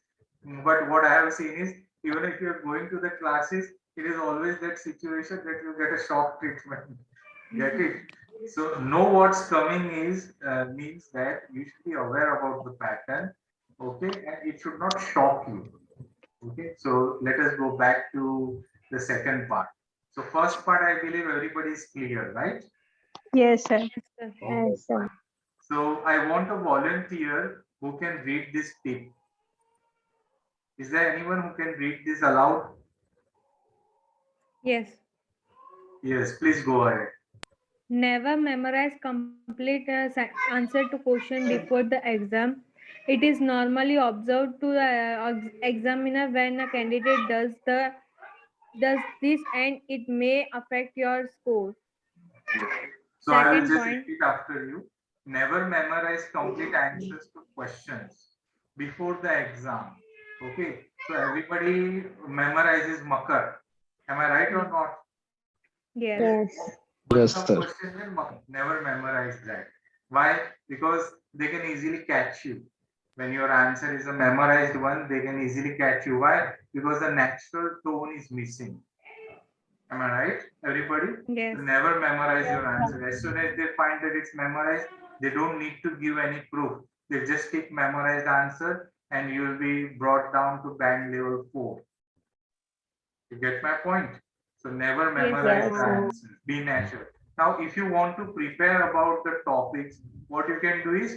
But what I have seen is even if you are going to the classes, it is always that situation that you get a shock treatment. Get it? So know what's coming is means that you should be aware about the pattern, okay, and it should not shock you. Okay, so let us go back to the second part. So first part, I believe everybody is clear, right? Yes, sir. Yes, sir. Okay, Yes, sir. fine. So I want a volunteer who can read this tip. Is there anyone who can read this aloud? Yes. Yes, please go ahead. Never memorize complete answer to question before the exam. It is normally observed to the examiner when a candidate does this, and it may affect your score. So I will Second just point. repeat after you. Never memorize complete answers to questions before the exam. Okay. So everybody memorizes Makar. Am I right or not? Yes. Yes. Yes, Some sir. questions in Makar. Never memorize that. Why? Because they can easily catch you. When your answer is a memorized one, they can easily catch you. Why? Because the natural tone is missing. Am I right, everybody? Yes. So never memorize your answer. As soon as they find that it's memorized, they don't need to give any proof. They just take memorized answer and you will be brought down to band level 4. You get my point? So never Yes. memorize Yes, the sir. answer. Be natural. Now, if you want to prepare about the topics, what you can do is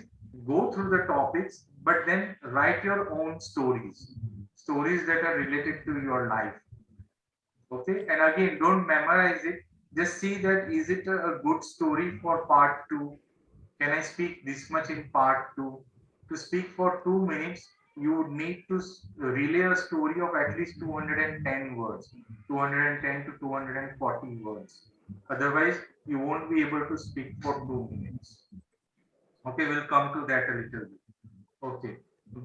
go through the topics, but then write your own stories. Stories that are related to your life. Okay, and again, don't memorize it. Just see that is it a good story for part 2? Can I speak this much in part 2? To speak for 2 minutes, you would need to relay a story of at least 210 words, 210 to 240 words. Otherwise, you won't be able to speak for 2 minutes. Okay, we'll come to that a little bit. Okay,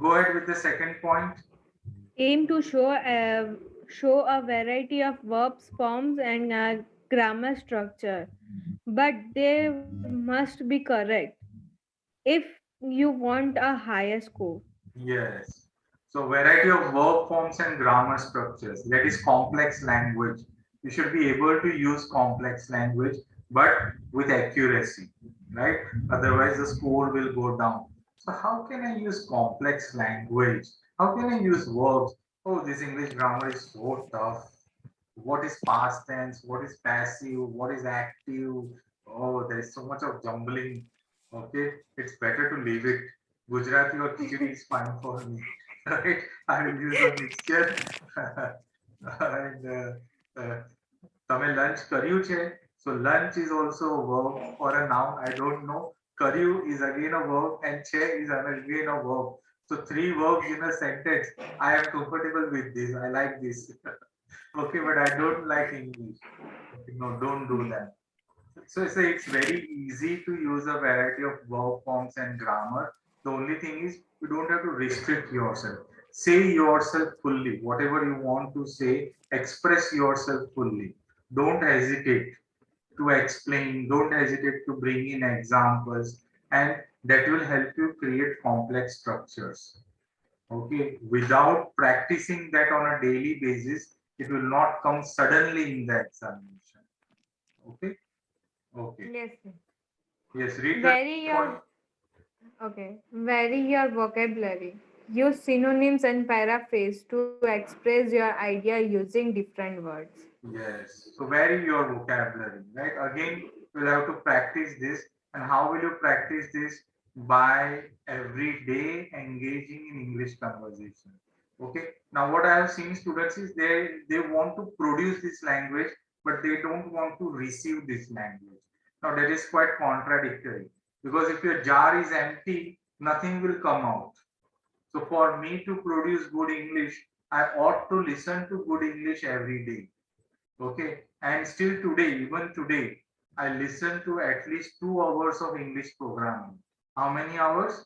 go ahead with the second point. Aim to show a variety of verbs, forms, and grammar structure, but they must be correct if you want a higher score. Yes. So variety of verb forms and grammar structures. That is complex language. You should be able to use complex language, but with accuracy, right? Otherwise, the score will go down. So how can I use complex language? How can I use verbs? Oh, this English grammar is so tough. What is past tense? What is passive? What is active? Oh, there is so much of jumbling. Okay, it's better to leave it. Gujarati or Khichdi is fine for me. Right? I will use a mixture. And તમે lunch કર્યું છે? So lunch is also a verb or a noun. I don't know. Karyu is again a verb and che is again a verb. So 3 verbs in a sentence. I am comfortable with this. I like this. Okay, but I don't like English. Okay, no, don't do that. So it's very easy to use a variety of verb forms and grammar. The only thing is you don't have to restrict yourself. Say yourself fully. Whatever you want to say, express yourself fully. Don't hesitate to explain. Don't hesitate to bring in examples, and that will help you create complex structures. Okay, without practicing that on a daily basis, it will not come suddenly in the examination. Okay, okay. Yes. Yes, read the Vary point. your vary your vocabulary. Use synonyms and paraphrase to express your idea using different words. Yes. So vary your vocabulary, right? Again, you'll have to practice this. And how will you practice this? By every day engaging in English conversation. Okay. Now, what I have seen students is they want to produce this language, but they don't want to receive this language. Now, that is quite contradictory because if your jar is empty, nothing will come out. So for me to produce good English, I ought to listen to good English every day. Okay. And still today, even today, I listen to at least 2 hours of English programming. How many hours?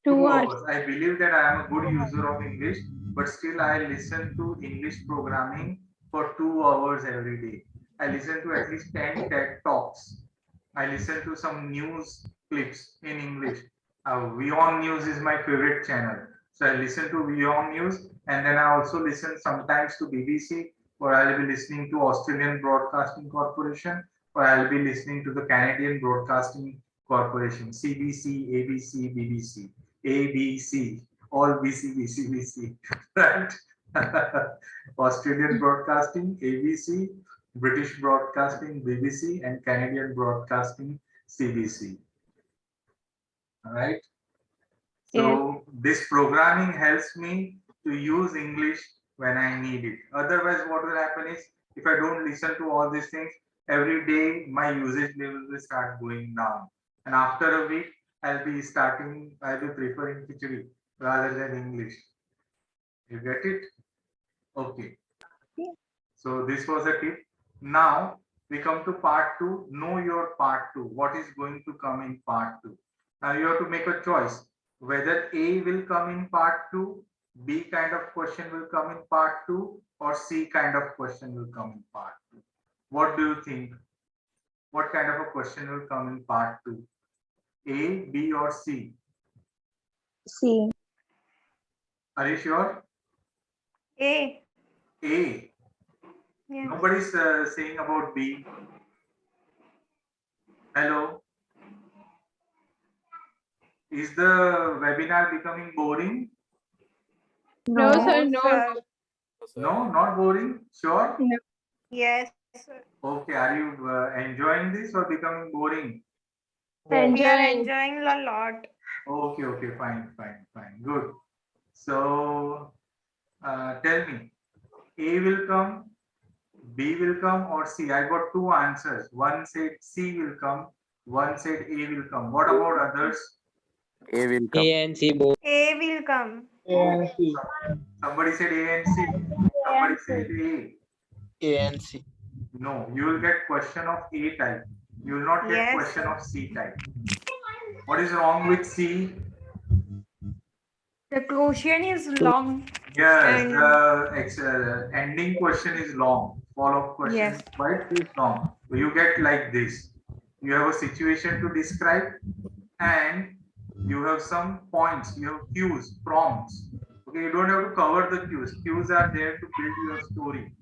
2 hours. 2 hours. I believe that I am a good user of English, but still I listen to English programming for 2 hours every day. I listen to at least 10 TED Talks. I listen to some news clips in English. Vion News is my favorite channel. So I listen to Vion News and then I also listen sometimes to BBC or I'll be listening to Australian Broadcasting Corporation or I'll be listening to the Canadian Broadcasting Corporation, CBC, ABC, BBC. ABC, all BC, BC, BC, right? Australian Broadcasting, ABC, British Broadcasting, BBC, and Canadian Broadcasting, CBC. All right. So this programming helps me to use English when I need it. Otherwise, what will happen is if I don't listen to all these things, every day my usage level will start going down. And after a week, I'll be preferring Khichdi rather than English. You get it? Okay. So this was a tip. Now we come to part 2. Know your part 2. What is going to come in part 2? Now you have to make a choice whether A will come in part 2, B kind of question will come in part 2, or C kind of question will come in part 2. What do you think? What kind of a question will come in part 2? A, B, or C? C. Are you sure? A. A. Yes. Nobody's saying about B. Hello. Is the webinar becoming boring? No, sir, no. sir. No, not boring. Sure. No. Yes, sir. Okay. Are you enjoying this or becoming boring? We are Enjoying. enjoying a lot. Okay. Okay. Fine. Fine. Fine. Good. So tell me, A will come, B will come, or C? I got two answers. One said C will come. One said A will come. What about others? A will come. A and C both. A will come. A and C. Somebody said A and C. Somebody said A. A and C. No, you will get question of A type. You will not get Yes, question sir. of C type. What is wrong with C? The question is long. Yes, And the ending question is long. Follow-up question yes. is quite long. So you get like this. You have a situation to describe and you have some points, you have cues, prompts. Okay, you don't have to cover the cues. Cues are there to build your story.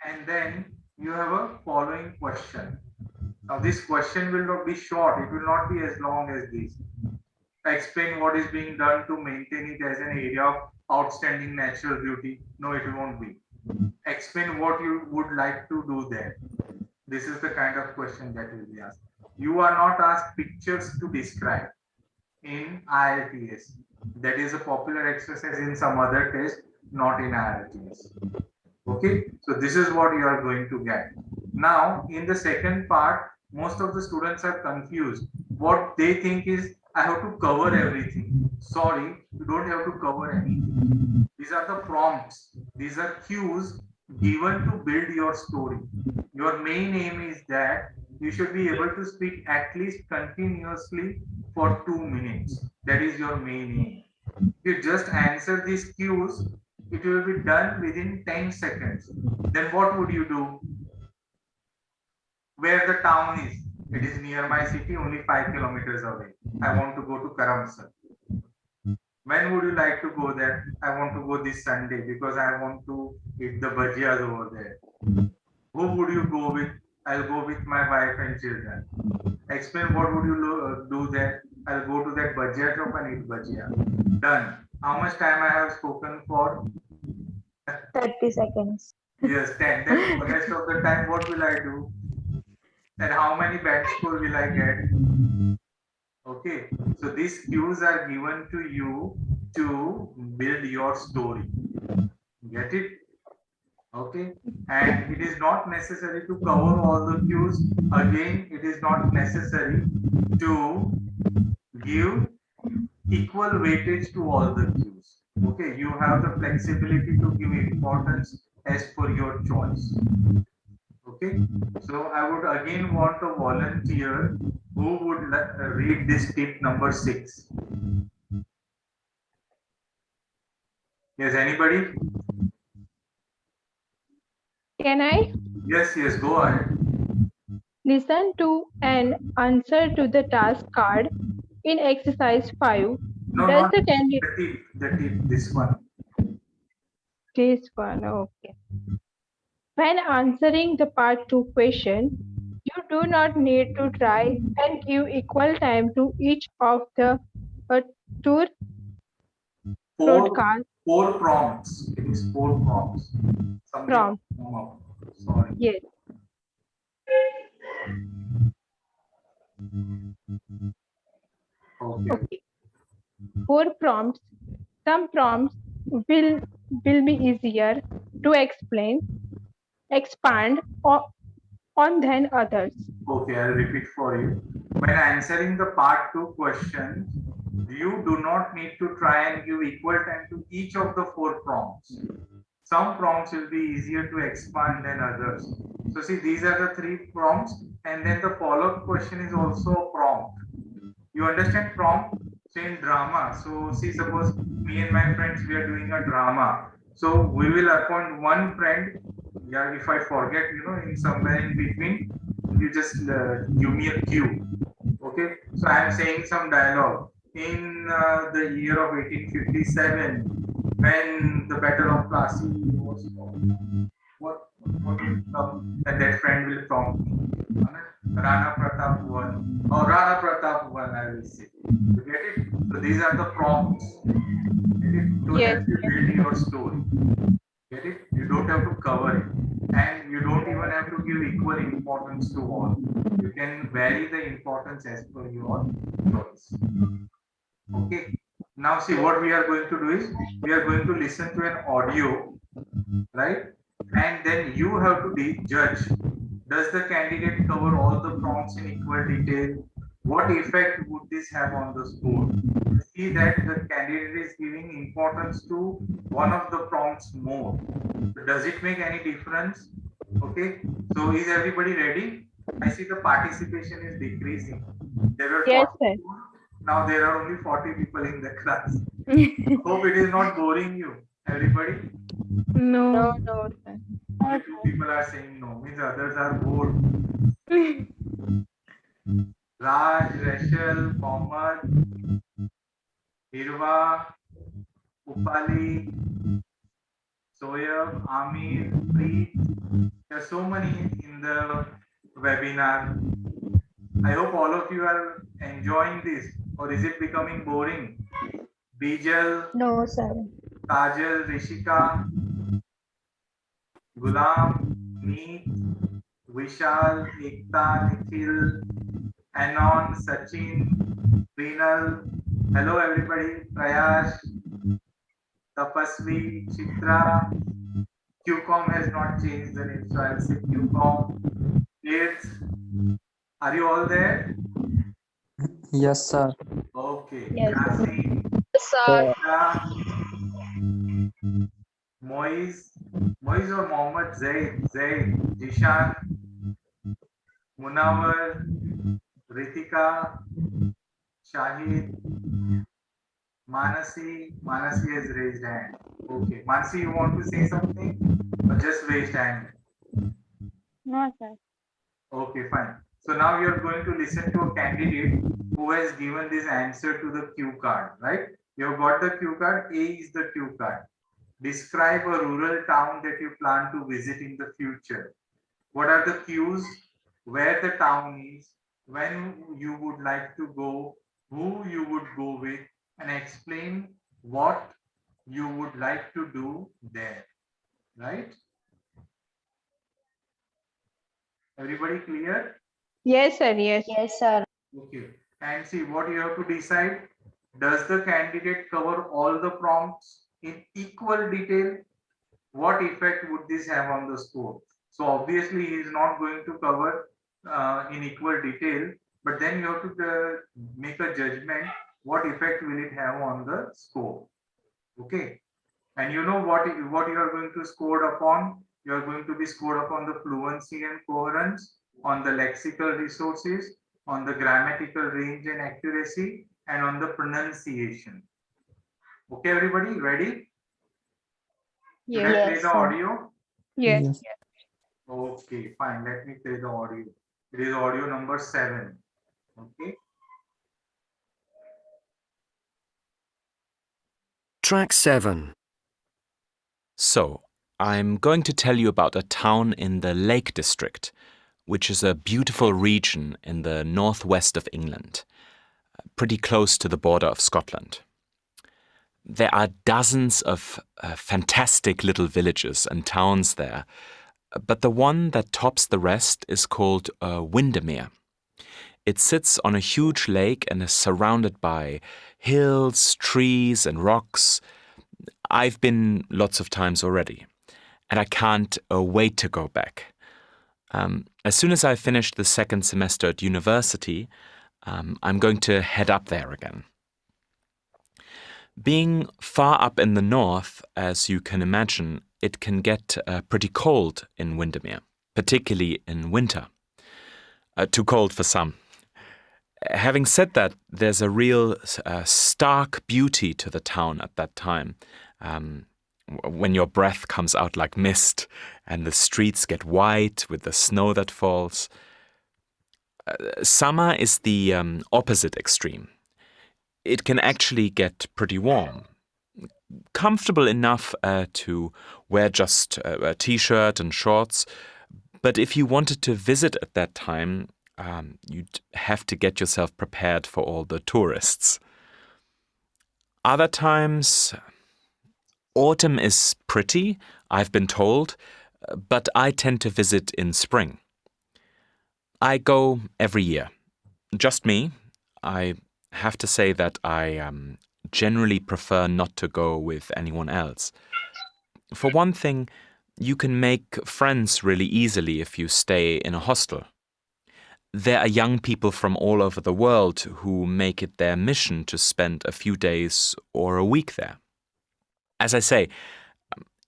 And then you have a following question. Now this question will not be short. It will not be as long as this. Explain what is being done to maintain it as an area of outstanding natural beauty. No, it won't be. Explain what you would like to do there. This is the kind of question that will be asked. You are not asked pictures to describe in IELTS. That is a popular exercise in some other test, not in IELTS. Okay, so this is what you are going to get. Now, in the second part, most of the students are confused. What they think is, I have to cover everything. Sorry, you don't have to cover anything. These are the prompts. These are cues given to build your story. Your main aim is that you should be able to speak at least continuously for 2 minutes. That is your main aim. If you just answer these cues, it will be done within 10 seconds. Then what would you do? Where the town is? It is near my city, only 5 kilometers away. I want to go to Karamsad. When would you like to go there? I want to go this Sunday because I want to eat the bhajiyas over there. Who would you go with? I'll go with my wife and children. Explain what would you do there? I'll go to that bhajia shop and eat bhajia. Done. How much time I have spoken for? 30 seconds. Yes, 10. Then the rest of the time, what will I do? And how many band score will I get? Okay, so these cues are given to you to build your story. Get it? Okay, and it is not necessary to cover all the cues. Again, it is not necessary to give equal weightage to all the cues. Okay, you have the flexibility to give importance as per your choice. Okay, so I would again want a volunteer who would read this tip number 6. Yes, anybody? Can I? Yes, yes, go ahead. Listen to and answer to the task card in exercise 5. No, Does not the candidate the tip, this one. this one? Okay. When answering the part 2 question, you do not need to try and give equal time to each of the two broadcasts Four prompts. It is 4 prompts. Something from. come up. Sorry. Yes. Okay. Okay. 4 prompts. Some prompts will be easier to explain, expand on than others. Okay, I'll repeat for you. When answering the part 2 questions, you do not need to try and give equal time to each of the 4 prompts. Some prompts will be easier to expand than others. So see, these are the 3 prompts, and then the follow-up question is also a prompt. You understand prompt? So in drama, so see, suppose me and my friends, we are doing a drama. So we will appoint one friend. Yeah, if I forget, in somewhere in between, you just give me a cue. Okay, so I am saying some dialogue. In the year of 1857, when the Battle of Plassey was fought, what will come, and that friend will prompt me. Rana Pratap won, or Rana Pratap won, I will say. You get it? So these are the prompts. Get it? To help you build your story. Get it? You don't have to cover it. And you don't even have to give equal importance to all. You can vary the importance as per your choice. Okay. Now see, what we are going to do is, we are going to listen to an audio, right? And then you have to judge, does the candidate cover all the prompts in equal detail? What effect would this have on the score? See that the candidate is giving importance to one of the prompts more. Does it make any difference? Okay, so is everybody ready? I see the participation is decreasing. There were 40 people. Now there are only 40 people in the class. Hope it is not boring you, everybody. No. Only 2 people are saying no, means others are bored. Raj, Rachel, Mohammed, Hirva, Upali, Soyab, Amir, Preet. There are so many in the webinar. I hope all of you are enjoying this, or is it becoming boring? Bijal, No, sir. Kajal, Rishika, Gulam, Meet, Vishal, Ekta, Nikhil, Anon, Sachin, Prinal. Hello everybody. Prayash, Tapasvi, Chitra. QCOM has not changed the name, so I'll say QCOM. Kids, are you all there? Yes, sir. Okay. Yes, sir. Yasin, Sir. Moiz or Mohammed, Zaid, Jishan, Munawar, Ritika, Shahid, Manasi has raised hand. Okay, Manasi, you want to say something or just raised hand? No, sir. Okay, fine. So now you're going to listen to a candidate who has given this answer to the cue card, right? You've got the cue card. A is the cue card. Describe a rural town that you plan to visit in the future. What are the cues? Where the town is, when you would like to go, who you would go with, and explain what you would like to do there, right? Everybody clear? Yes, sir. Yes. Yes, sir. Okay. And see what you have to decide. Does the candidate cover all the prompts in equal detail? What effect would this have on the score? So obviously he is not going to cover in equal detail, but then you have to make a judgment. What effect will it have on the score? Okay. And you know what you are going to score upon? You are going to be scored upon the fluency and coherence, on the lexical resources, on the grammatical range and accuracy, and on the pronunciation. Okay, everybody, ready? Should I play the audio? Yes. Yes. Okay, fine. Let me play the audio. It is audio number 7. Okay. Track 7. So, I'm going to tell you about a town in the Lake District, which is a beautiful region in the northwest of England, pretty close to the border of Scotland. There are dozens of fantastic little villages and towns there, but the one that tops the rest is called Windermere. It sits on a huge lake and is surrounded by hills, trees, and rocks. I've been lots of times already, and I can't wait to go back. As soon as I finish the second semester at university, I'm going to head up there again. Being far up in the north, as you can imagine, it can get pretty cold in Windermere, particularly in winter. Too cold for some. Having said that, there's a real stark beauty to the town at that time. When your breath comes out like mist and the streets get white with the snow that falls. Summer is the opposite extreme. It can actually get pretty warm. Comfortable enough to wear just a t-shirt and shorts, but if you wanted to visit at that time, you'd have to get yourself prepared for all the tourists. Other times, autumn is pretty, I've been told, but I tend to visit in spring. I go every year. Just me. I have to say that I generally prefer not to go with anyone else. For one thing, you can make friends really easily if you stay in a hostel. There are young people from all over the world who make it their mission to spend a few days or a week there. As I say,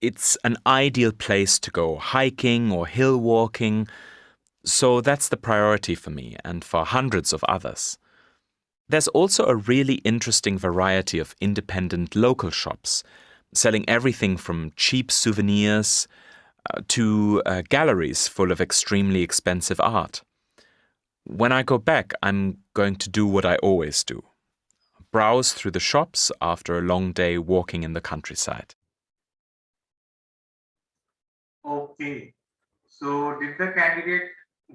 it's an ideal place to go hiking or hill walking, so that's the priority for me and for hundreds of others. There's also a really interesting variety of independent local shops, selling everything from cheap souvenirs to galleries full of extremely expensive art. When I go back, I'm going to do what I always do. Browse through the shops after a long day walking in the countryside. Okay. So did the candidate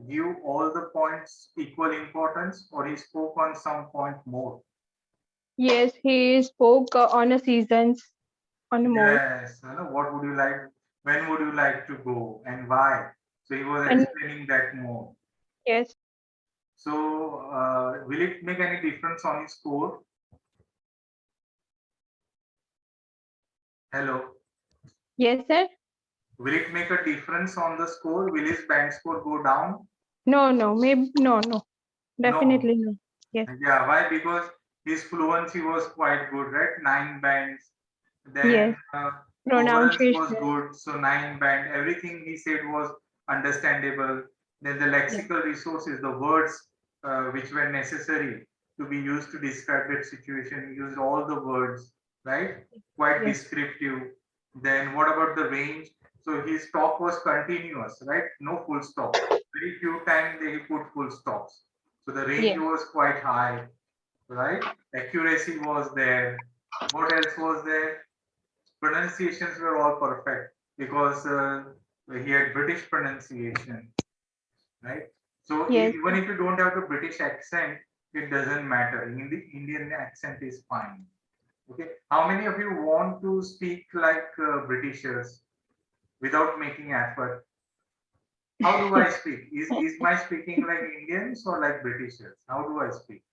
give all the points equal importance, or he spoke on some point more? Yes, he spoke on a seasons on a more. Yes. What would you like? When would you like to go and why? So he was And explaining that more. yes, So will it make any difference on his score? Hello. yes, sir. Will it make a difference on the score? Will his band score go down? No, maybe no. Definitely no. Yes, Yeah, why? Because his fluency was quite good, right? 9 bands. Then yes. overalls was Pronunciation. good, so 9 band. Everything he said was understandable. Then the Yes, lexical resources, the words which were necessary to be used to describe that situation, he used all the words, right? Quite yes, descriptive. Then what about the range? So his talk was continuous, right? No full stop. Very few times they put full stops. So the range yes, was quite high, right? Accuracy was there. What else was there? Pronunciations were all perfect because he had British pronunciation, right? So yes. even if you don't have the British accent, it doesn't matter. In the Indian accent is fine. Okay. How many of you want to speak like Britishers without making effort? How do I speak? Is my speaking like Indians or like Britishers? How do I speak?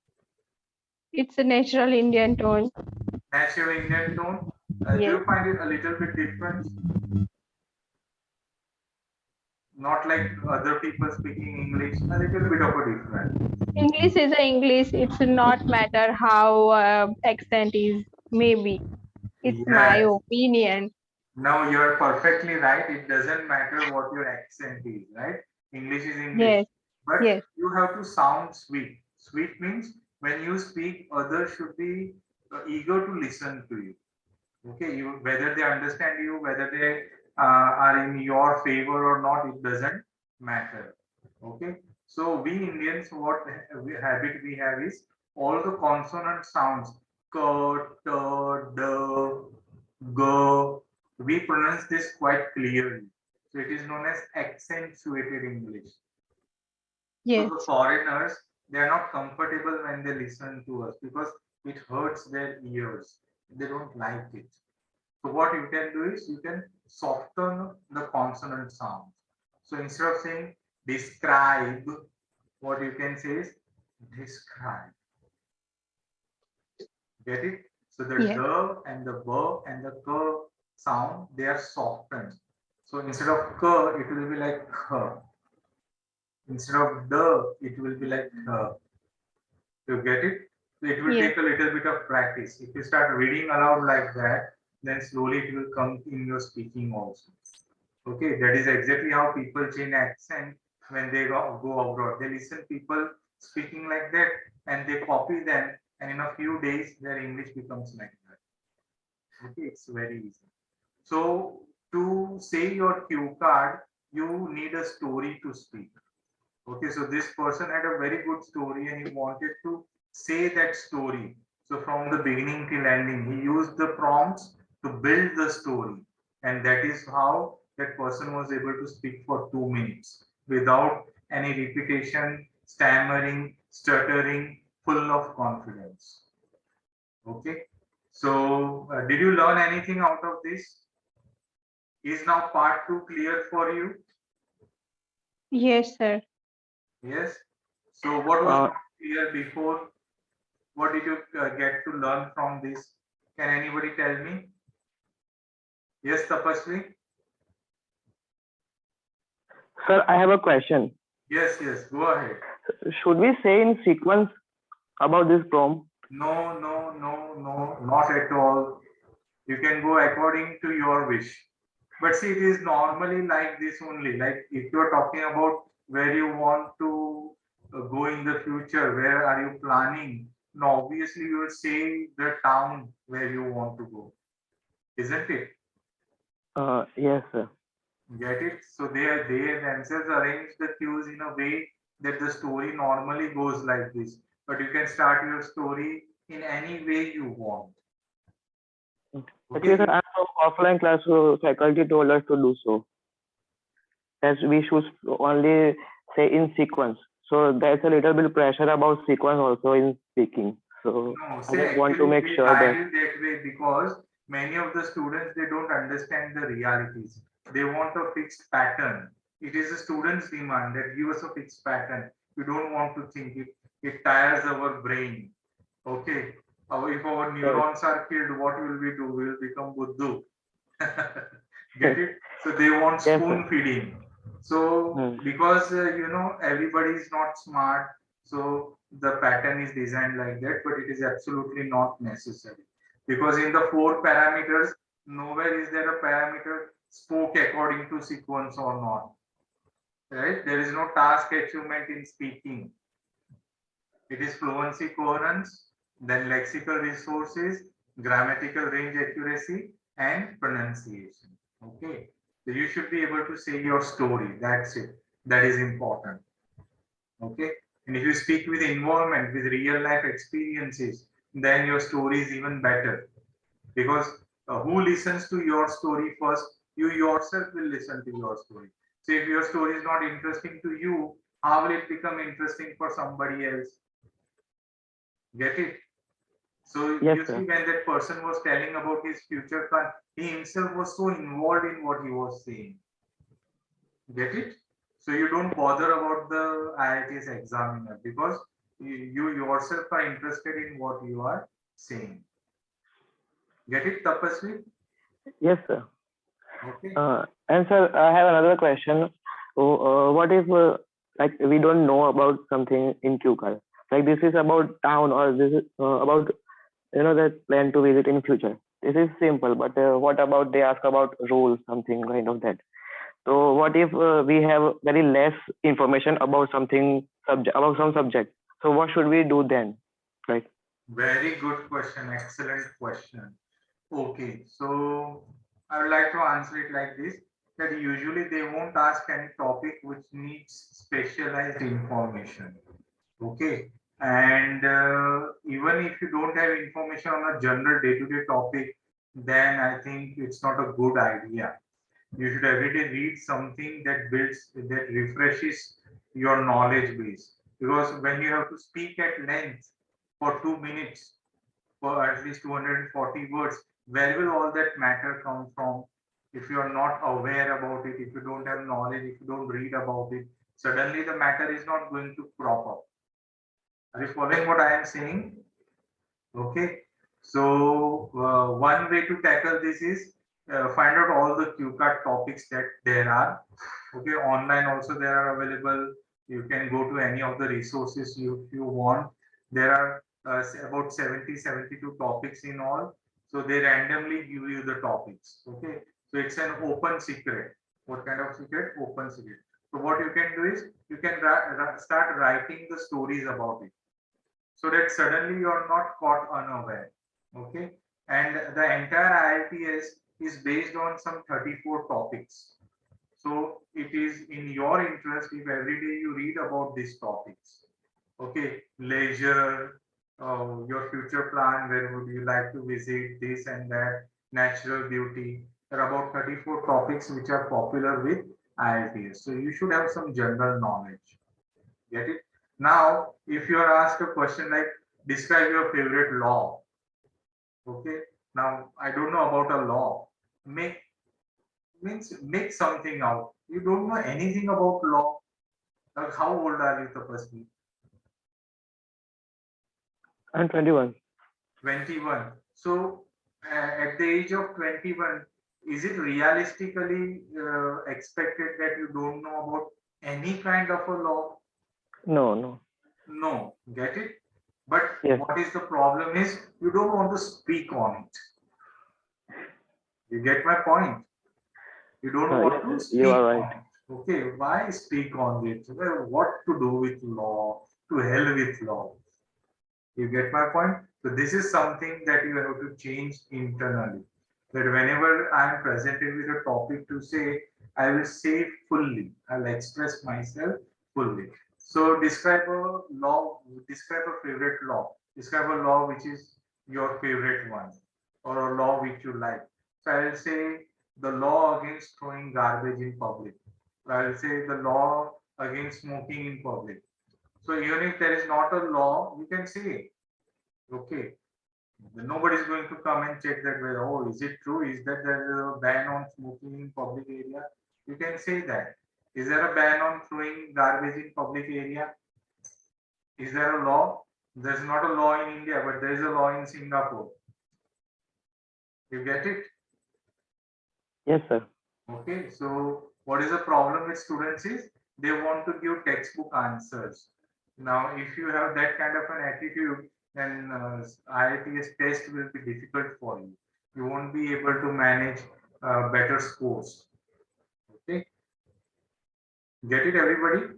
It's a natural Indian tone. Natural Indian tone. Do Yes. you find it a little bit different? Not like other people speaking English, a little bit of a difference. English is a English. It's not matter how accent is. Maybe it's my Yes. opinion. Now you're perfectly right. It doesn't matter what your accent is, right? English is English. Yes, But yes, you have to sound sweet. Sweet means when you speak, others should be eager to listen to you. Okay, you whether they understand you, whether they are in your favor or not, it doesn't matter. Okay, so we Indians, what habit we have is all the consonant sounds k, t, d, g. We pronounce this quite clearly. So it is known as accentuated English. So yes, the foreigners, they are not comfortable when they listen to us because it hurts their ears. They don't like it. So what you can do is you can soften the consonant sounds. So instead of saying describe, what you can say is Describe. Get it? So the Yes. d and the b and the k sound, they are softened. So instead of k, it will be like k. Instead of d, it will be like you get it? So it will Yes. take a little bit of practice. If you start reading aloud like that, then slowly it will come in your speaking also. Okay, that is exactly how people change accent when they go abroad. They listen people speaking like that and they copy them, and in a few days their English becomes like that. Okay, it's very easy. So to say your cue card, you need a story to speak. Okay, so this person had a very good story and he wanted to say that story. So from the beginning till ending, he used the prompts to build the story. And that is how that person was able to speak for 2 minutes without any repetition, stammering, stuttering, full of confidence. Okay, so did you learn anything out of this? Is now part 2 clear for you? Yes, sir. Yes. So what was Uh, not clear before? What did you get to learn from this? Can anybody tell me? Yes, Tapasvi? Sir, I have a question. Yes, yes, go ahead. Should we say in sequence about this prompt? No, no, no, no, not at all. You can go according to your wish. But see, it is normally like this only. Like if you're talking about where you want to go in the future, where are you planning? No, obviously you will say the town where you want to go, isn't it? Yes, sir. Get it? So they themselves arrange the cues in a way that the story normally goes like this. But you can start your story in any way you want. Actually, sir, Okay? I'm from offline class, so faculty told us to do so. As we should only say in sequence. So there's a little bit pressure about sequence also in speaking. So No, I say just want to actually make they sure guide that. you that way because many of the students they don't understand the realities. They want a fixed pattern. It is a student's demand that give us a fixed pattern. We don't want to think it. It tires our brain. Okay. If our Right. neurons are killed, what will we do? We will become Buddhu. Get it? So they want Yes, sir. spoon feeding. So because everybody is not smart, so the pattern is designed like that, but it is absolutely not necessary. Because in the 4 parameters, nowhere is there a parameter spoke according to sequence or not. Right? There is no task achievement in speaking. It is fluency coherence, then lexical resources, grammatical range accuracy, and pronunciation. Okay. So you should be able to say your story. That's it. That is important. Okay. And if you speak with involvement, with real life experiences, then your story is even better. Because who listens to your story first? You yourself will listen to your story. So if your story is not interesting to you, how will it become interesting for somebody else? Get it? So Yes, you see, sir. when that person was telling about his future plan, he himself was so involved in what he was saying. Get it? So you don't bother about the IELTS examiner because you yourself are interested in what you are saying. Get it, Tapasvi? Yes, sir. Okay. And sir, I have another question. What if like we don't know about something in QCAR? Like this is about town or this is about that plan to visit in future. This is simple, but what about they ask about rules, something kind of that. So what if we have very less information about something subject about some subject? So what should we do then? Like Very good question. Excellent question. Okay, so I would like to answer it like this, that usually they won't ask any topic which needs specialized information. Okay, and even if you don't have information on a general day-to-day topic, then I think it's not a good idea. You should every day read something that builds, that refreshes your knowledge base. Because when you have to speak at length for 2 minutes, for at least 240 words, where will all that matter come from? If you are not aware about it, if you don't have knowledge, if you don't read about it, suddenly the matter is not going to crop up. Are you following what I am saying? Okay. So one way to tackle this is find out all the cue card topics that there are. Okay, online also they are available. You can go to any of the resources you want. There are about 72 topics in all. So they randomly give you the topics. Okay, so it's an open secret. What kind of secret? Open secret. So what you can do is you can start writing the stories about it, so that suddenly you're not caught unaware. Okay, and the entire IELTS is based on some 34 topics. So it is in your interest if every day you read about these topics. Okay, leisure, your future plan, where would you like to visit, this and that, natural beauty. There are about 34 topics which are popular with IELTS. So you should have some general knowledge. Get it? Now, if you are asked a question like, describe your favorite law. Okay. Now, I don't know about a law. Make make something out. You don't know anything about law. Like, how old are you, Tapasvi? I'm 21. 21. So, at the age of 21, is it realistically expected that you don't know about any kind of a law? No, no. No, get it? But Yes. what is the problem is you don't want to speak on it. You get my point? You don't want to Yes, speak you are on right. it. Okay, why speak on it? Well, what to do with law? To hell with law. You get my point? So this is something that you have to change internally. That whenever I am presented with a topic to say, I will say fully. I'll express myself fully. So describe a law, describe a favorite law. Describe a law which is your favorite one, or a law which you like. So I will say the law against throwing garbage in public. I will say the law against smoking in public. So even if there is not a law, you can say, okay, nobody is going to come and check that whether, oh, is it true? Is that there is a ban on smoking in public area? You can say that. Is there a ban on throwing garbage in public area? Is there a law? There's not a law in India, but there is a law in Singapore. You get it? Yes, sir. Okay, so what is the problem with students is they want to give textbook answers. Now, if you have that kind of an attitude, then IELTS test will be difficult for you. You won't be able to manage better scores. Okay, get it, everybody?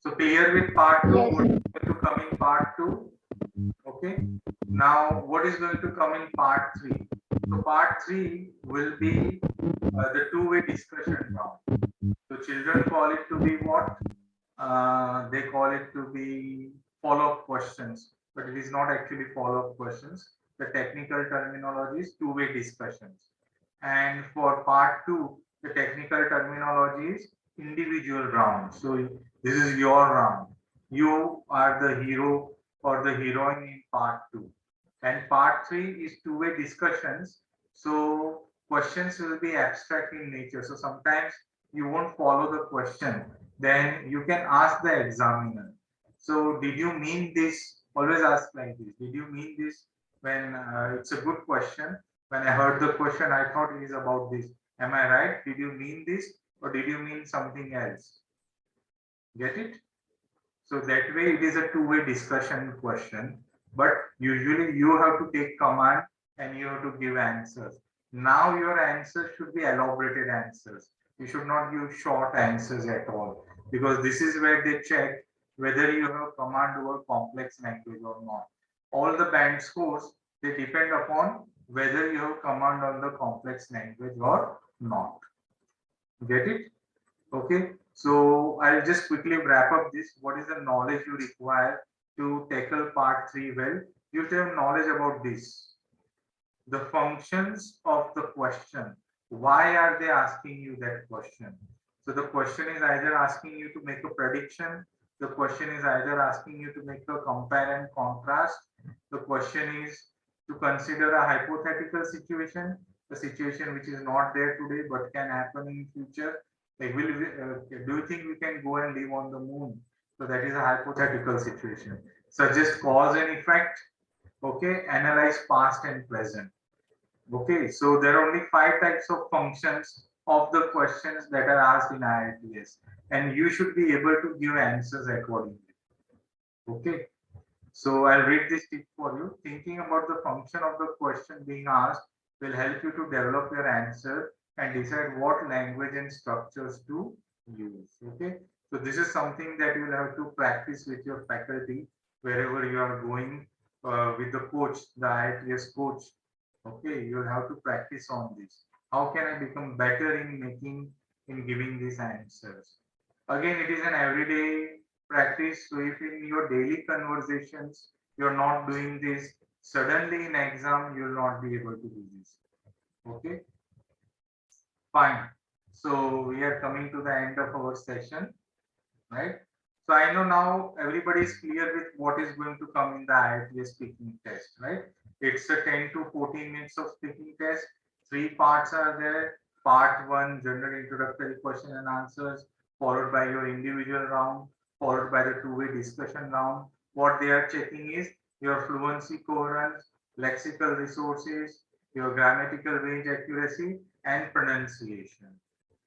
So clear with part 2, Yes. what is going to come in part 2? Okay, now what is going to come in part 3? So part 3 will be the two-way discussion round. So children call it to be what? They call it to be follow-up questions, but it is not actually follow-up questions. The technical terminology is two-way discussions. And for part 2, the technical terminology is individual round. So this is your round. You are the hero or the heroine in part 2. And part 3 is two-way discussions. So questions will be abstract in nature. So sometimes you won't follow the question. Then you can ask the examiner. So did you mean this? Always ask like this. Did you mean this? When it's a good question. When I heard the question, I thought it is about this. Am I right? Did you mean this or did you mean something else? Get it? So that way it is a two-way discussion question, but usually you have to take command and you have to give answers. Now your answers should be elaborated answers. You should not give short answers at all, because this is where they check whether you have command over complex language or not. All the band scores, they depend upon whether you have command on the complex language or not. Get it? Okay, so I'll just quickly wrap up this. What is the knowledge you require to tackle part 3 well? You have to have knowledge about this. The functions of the question. Why are they asking you that question? So the question is either asking you to make a prediction. The question is either asking you to make a compare and contrast. The question is to consider a hypothetical situation, a situation which is not there today but can happen in future. Like, do you think we can go and live on the moon? So that is a hypothetical situation. Suggest cause and effect. Okay, analyze past and present. Okay, so there are only 5 types of functions of the questions that are asked in IELTS, and you should be able to give answers accordingly. Okay, so I'll read this tip for you. Thinking about the function of the question being asked will help you to develop your answer and decide what language and structures to use. Okay, so this is something that you will have to practice with your faculty wherever you are going with the coach, the IELTS coach. Okay, you will have to practice on this. How can I become better in giving these answers? Again, it is an everyday practice. So if in your daily conversations you're not doing this, suddenly in exam you will not be able to do this. Okay, fine. So we are coming to the end of our session, right? So I know now everybody is clear with what is going to come in the IELTS speaking test, right? It's a 10 to 14 minutes of speaking test. 3 parts are there. Part 1, general introductory question and answers, followed by your individual round, followed by the two-way discussion round. What they are checking is your fluency coherence, lexical resources, your grammatical range accuracy, and pronunciation.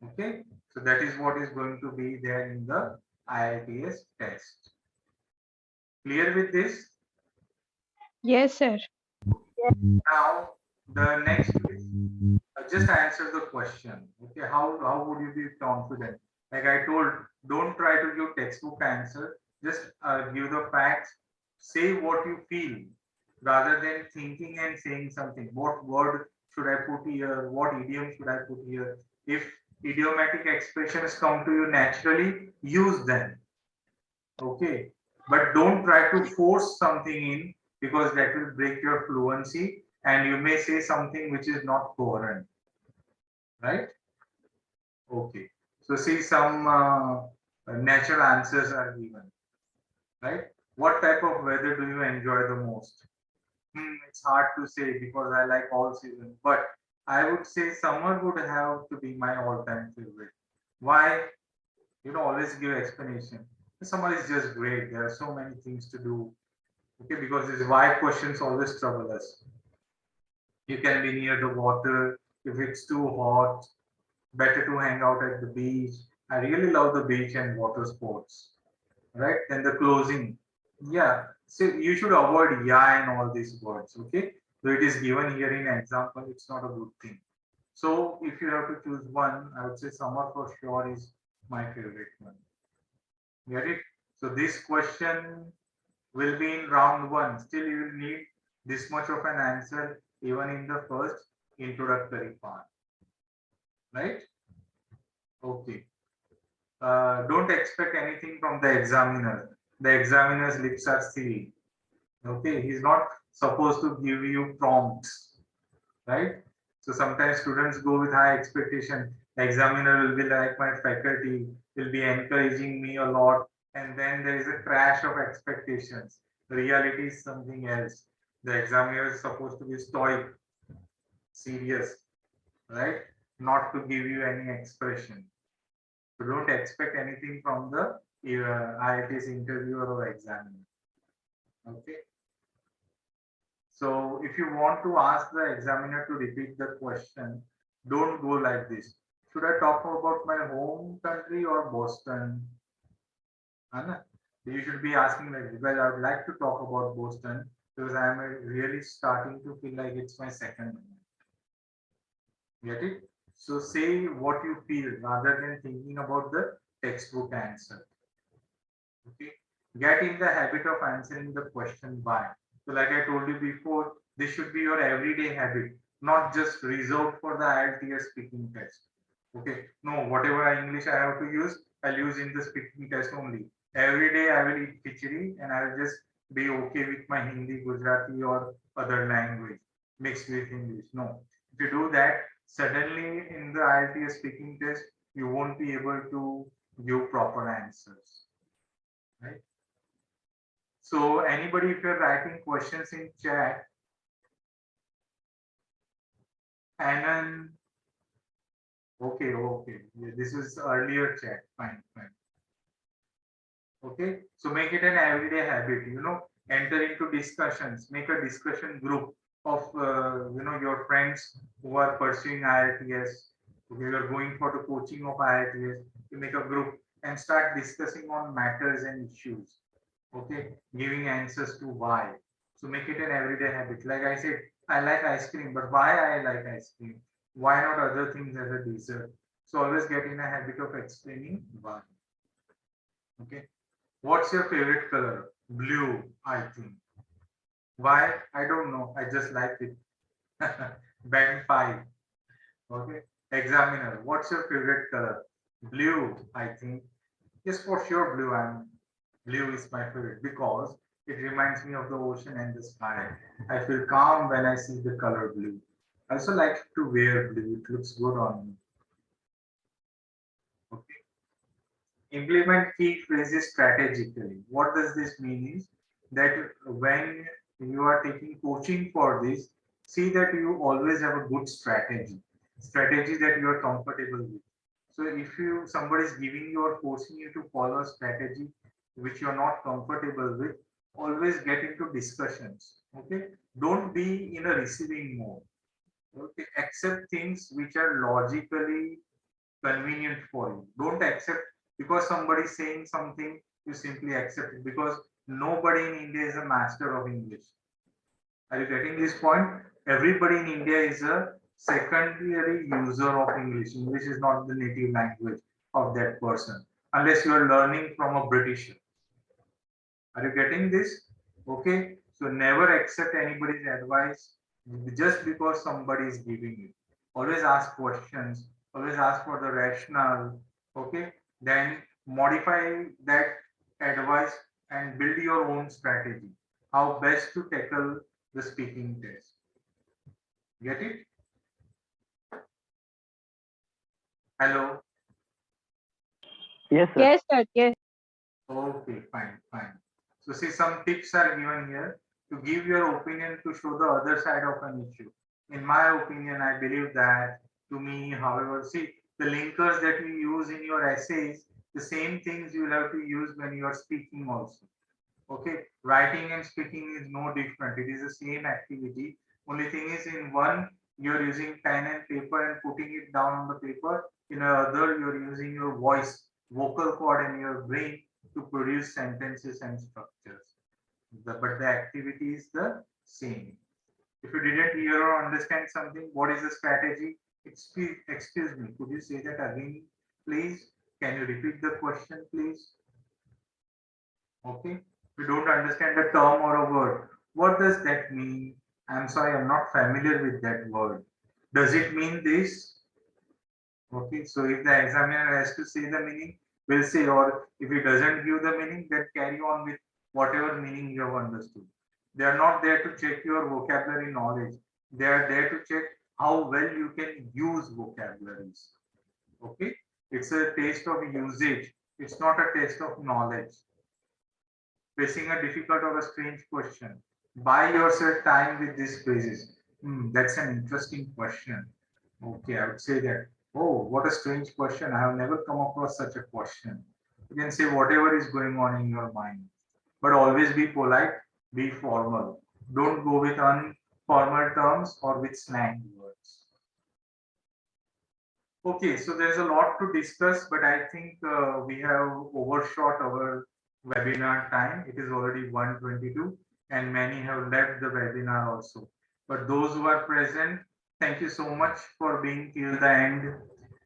Okay, so that is what is going to be there in the IELTS test. Clear with this? Yes, sir. Now, the next is just answer the question. Okay, how would you be confident? Like I told, don't try to give textbook answer. Just give the facts. Say what you feel rather than thinking and saying something. What word should I put here? What idiom should I put here? If idiomatic expressions come to you naturally, use them. Okay, but don't try to force something in because that will break your fluency and you may say something which is not coherent, right? Okay, so see some natural answers are given, right? What type of weather do you enjoy the most? It's hard to say because I like all seasons, but I would say summer would have to be my all-time favorite. Why? You know, always give explanation. Summer is just great. There are so many things to do. Okay, because these why questions always trouble us. You can be near the water. If it's too hot, better to hang out at the beach. I really love the beach and water sports. Right? Then the closing. Yeah. So you should avoid yeah and all these words. Okay. So it is given here in example. It's not a good thing. So if you have to choose one, I would say summer for sure is my favorite one. Get it? So this question will be in round 1. Still, you will need this much of an answer even in the first introductory part. Right? Okay. Don't expect anything from the examiner. The examiner's lips are sealed. Okay. He's not supposed to give you prompts. Right? So sometimes students go with high expectation. The examiner will be like my faculty, will be encouraging me a lot. And then there is a crash of expectations. The reality is something else. The examiner is supposed to be stoic, serious, right? Not to give you any expression. So don't expect anything from the IELTS interviewer or examiner. Okay. So if you want to ask the examiner to repeat the question, don't go like this. Should I talk about my home country or Boston? Anna? You should be asking like, because I would like to talk about Boston because I'm really starting to feel like it's my second home. Get it? So say what you feel rather than thinking about the textbook answer. Okay. Get in the habit of answering the question why. So like I told you before, this should be your everyday habit, not just reserved for the IELTS speaking test. Okay. No, whatever English I have to use, I'll use in the speaking test only. Every day I will eat khichdi and I'll just be okay with my Hindi, Gujarati or other language mixed with English. No. If you do that, suddenly in the IELTS speaking test, you won't be able to give proper answers. Right? So anybody, if you're writing questions in chat, Anan, okay, okay. Yeah, this is earlier chat. Fine, fine. Okay, so make it an everyday habit. Enter into discussions, make a discussion group of your friends who are pursuing IELTS. Okay, you are going for the coaching of IELTS. You make a group and start discussing on matters and issues. Okay, giving answers to why. So make it an everyday habit. Like I said, I like ice cream, but why I like ice cream? Why not other things as a dessert? So always get in a habit of explaining why. Okay. What's your favorite color? Blue, I think. Why? I don't know. I just like it. Band 5. Okay. Examiner. What's your favorite color? Blue, I think. Yes, for sure, blue. Blue is my favorite because it reminds me of the ocean and the sky. I feel calm when I see the color blue. I also like to wear blue. It looks good on me. Okay. Implement key phrases strategically. What does this mean is that when you are taking coaching for this, see that you always have a good strategy that you are comfortable with. So if somebody is giving you or forcing you to follow a strategy which you are not comfortable with, always get into discussions. Okay, don't be in a receiving mode. Okay, accept things which are logically convenient for you. Don't accept because somebody is saying something, you simply accept it because nobody in India is a master of English. Are you getting this point? Everybody in India is a secondary user of English. English is not the native language of that person unless you are learning from a Britisher. Are you getting this? Okay. So never accept anybody's advice just because somebody is giving it. Always ask questions. Always ask for the rationale. Okay. Then modify that advice and build your own strategy. How best to tackle the speaking test. Get it? Hello. Yes, sir. Yes, sir. Yes. Okay, fine. So see, some tips are given here to give your opinion to show the other side of an issue. In my opinion, I believe that to me, however, see, the linkers that you use in your essays, the same things you will have to use when you are speaking also. Okay, writing and speaking is no different. It is the same activity. Only thing is in one, you're using pen and paper and putting it down on the paper. In another, you're using your voice, vocal cord and your brain to produce sentences and structures. But the activity is the same. If you didn't hear or understand something, what is the strategy? Excuse me, could you say that again, please? Can you repeat the question, please? Okay. We don't understand a term or a word. What does that mean? I'm sorry, I'm not familiar with that word. Does it mean this? Okay, so if the examiner has to say the meaning, we'll say, or if he doesn't give the meaning, then carry on with whatever meaning you have understood. They are not there to check your vocabulary knowledge. They are there to check how well you can use vocabularies. Okay, it's a test of usage. It's not a test of knowledge. Facing a difficult or a strange question. Buy yourself time with these phrases. That's an interesting question. Okay, I would say that. Oh, what a strange question. I have never come across such a question. You can say whatever is going on in your mind, but always be polite, be formal. Don't go with informal terms or with slang words. Okay, so there's a lot to discuss, but I think we have overshot our webinar time. It is already 1:22 and many have left the webinar also. But those who are present, thank you so much for being till the end.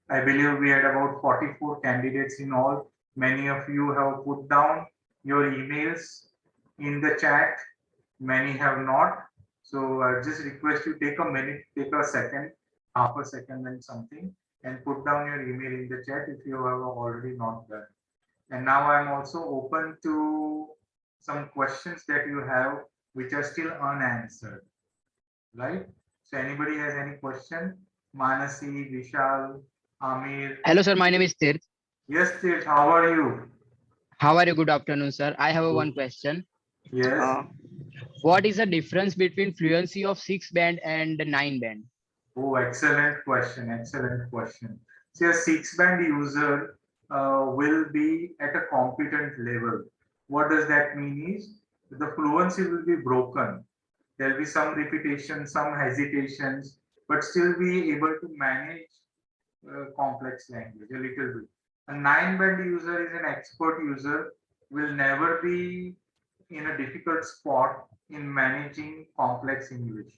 I believe we had about 44 candidates in all. Many of you have put down your emails in the chat. Many have not. So I just request you take a minute, take a second, half a second and something, and put down your email in the chat if you have already not done. And now I'm also open to some questions that you have which are still unanswered, right? So anybody has any question? Manasi, Vishal, Amir. Hello, sir. My name is Tirth. Yes, Tirth, how are you? How are you? Good afternoon, sir. I have one question. Yes. What is the difference between fluency of 6 band and 9 band? Oh, excellent question. Excellent question. See, a 6 band user will be at a competent level. What does that mean is the fluency will be broken. There'll be some repetition, some hesitations, but still be able to manage complex language a little bit. A 9-band user is an expert user, will never be in a difficult spot in managing complex English.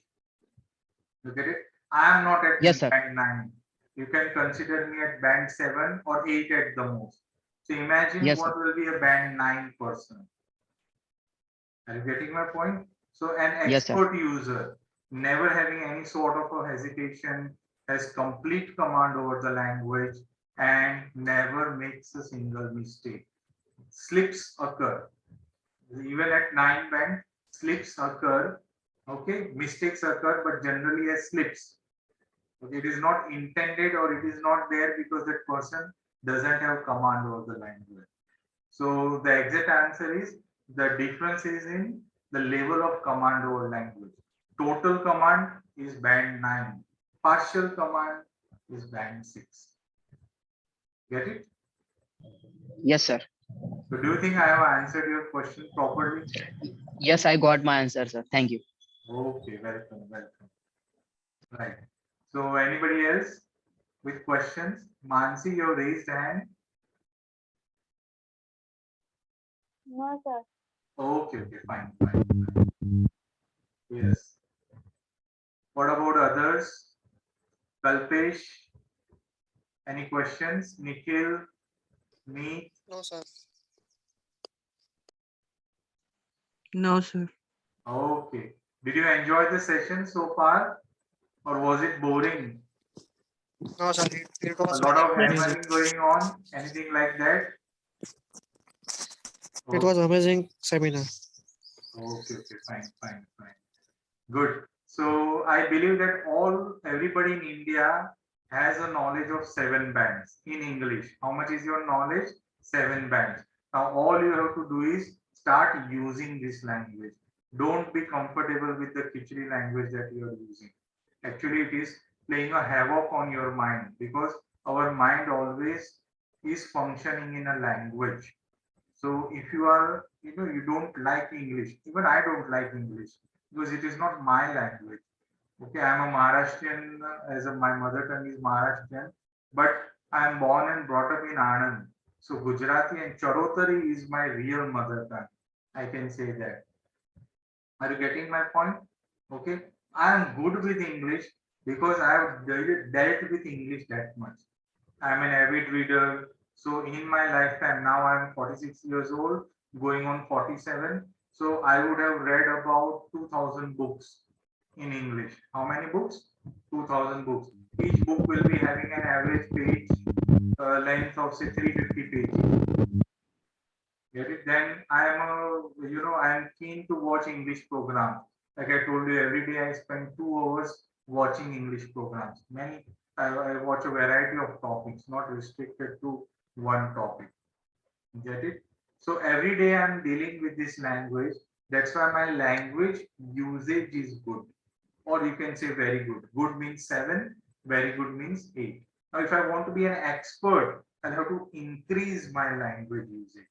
You get it? I am not at Yes, sir. band 9. You can consider me at band 7 or 8 at the most. So imagine Yes, what sir. will be a band 9 person. Are you getting my point? So an Yes, sir. expert user, never having any sort of a hesitation, has complete command over the language and never makes a single mistake. Slips occur. Even at 9-band, slips occur. Okay, mistakes occur, but generally as slips. Okay, it is not intended or it is not there because that person doesn't have command over the language. So the exact answer is the difference is in the level of command over language. Total command is band 9. Partial command is band 6. Get it? Yes, sir. So do you think I have answered your question properly? Yes, I got my answer, sir. Thank you. Okay, welcome, welcome. Right. So anybody else with questions? Mansi, your raised hand. No, sir. Okay, okay, fine, fine, fine. Yes. What about others? Kalpesh, any questions? Nikhil, me? No, sir. No, sir. Okay. Did you enjoy the session so far? Or was it boring? No, sir. It was A lot of very amazing. hammering going on? Anything like that? It was amazing seminar. Okay, okay, fine, fine, fine. Good. So I believe that everybody in India has a knowledge of 7 bands in English. How much is your knowledge? 7 bands. Now all you have to do is start using this language. Don't be comfortable with the Khichdi language that you are using. Actually, it is playing a havoc on your mind because our mind always is functioning in a language. So if you are, you don't like English, even I don't like English because it is not my language. Okay, I am a Maharashtrian, my mother tongue is Maharashtrian, but I am born and brought up in Anand. So Gujarati and Charotari is my real mother tongue. I can say that. Are you getting my point? Okay, I am good with English because I have dealt with English that much. I'm an avid reader. So in my lifetime, now I'm 46 years old, going on 47. So I would have read about 2000 books in English. How many books? 2000 books. Each book will be having an average page length of say 350 pages. Get it? Then I am keen to watch English programs. Like I told you, every day I spend 2 hours watching English programs. I watch a variety of topics, not restricted to one topic. Get it? So every day I'm dealing with this language. That's why my language usage is good. Or you can say very good. Good means 7, very good means 8. Now, if I want to be an expert, I'll have to increase my language usage.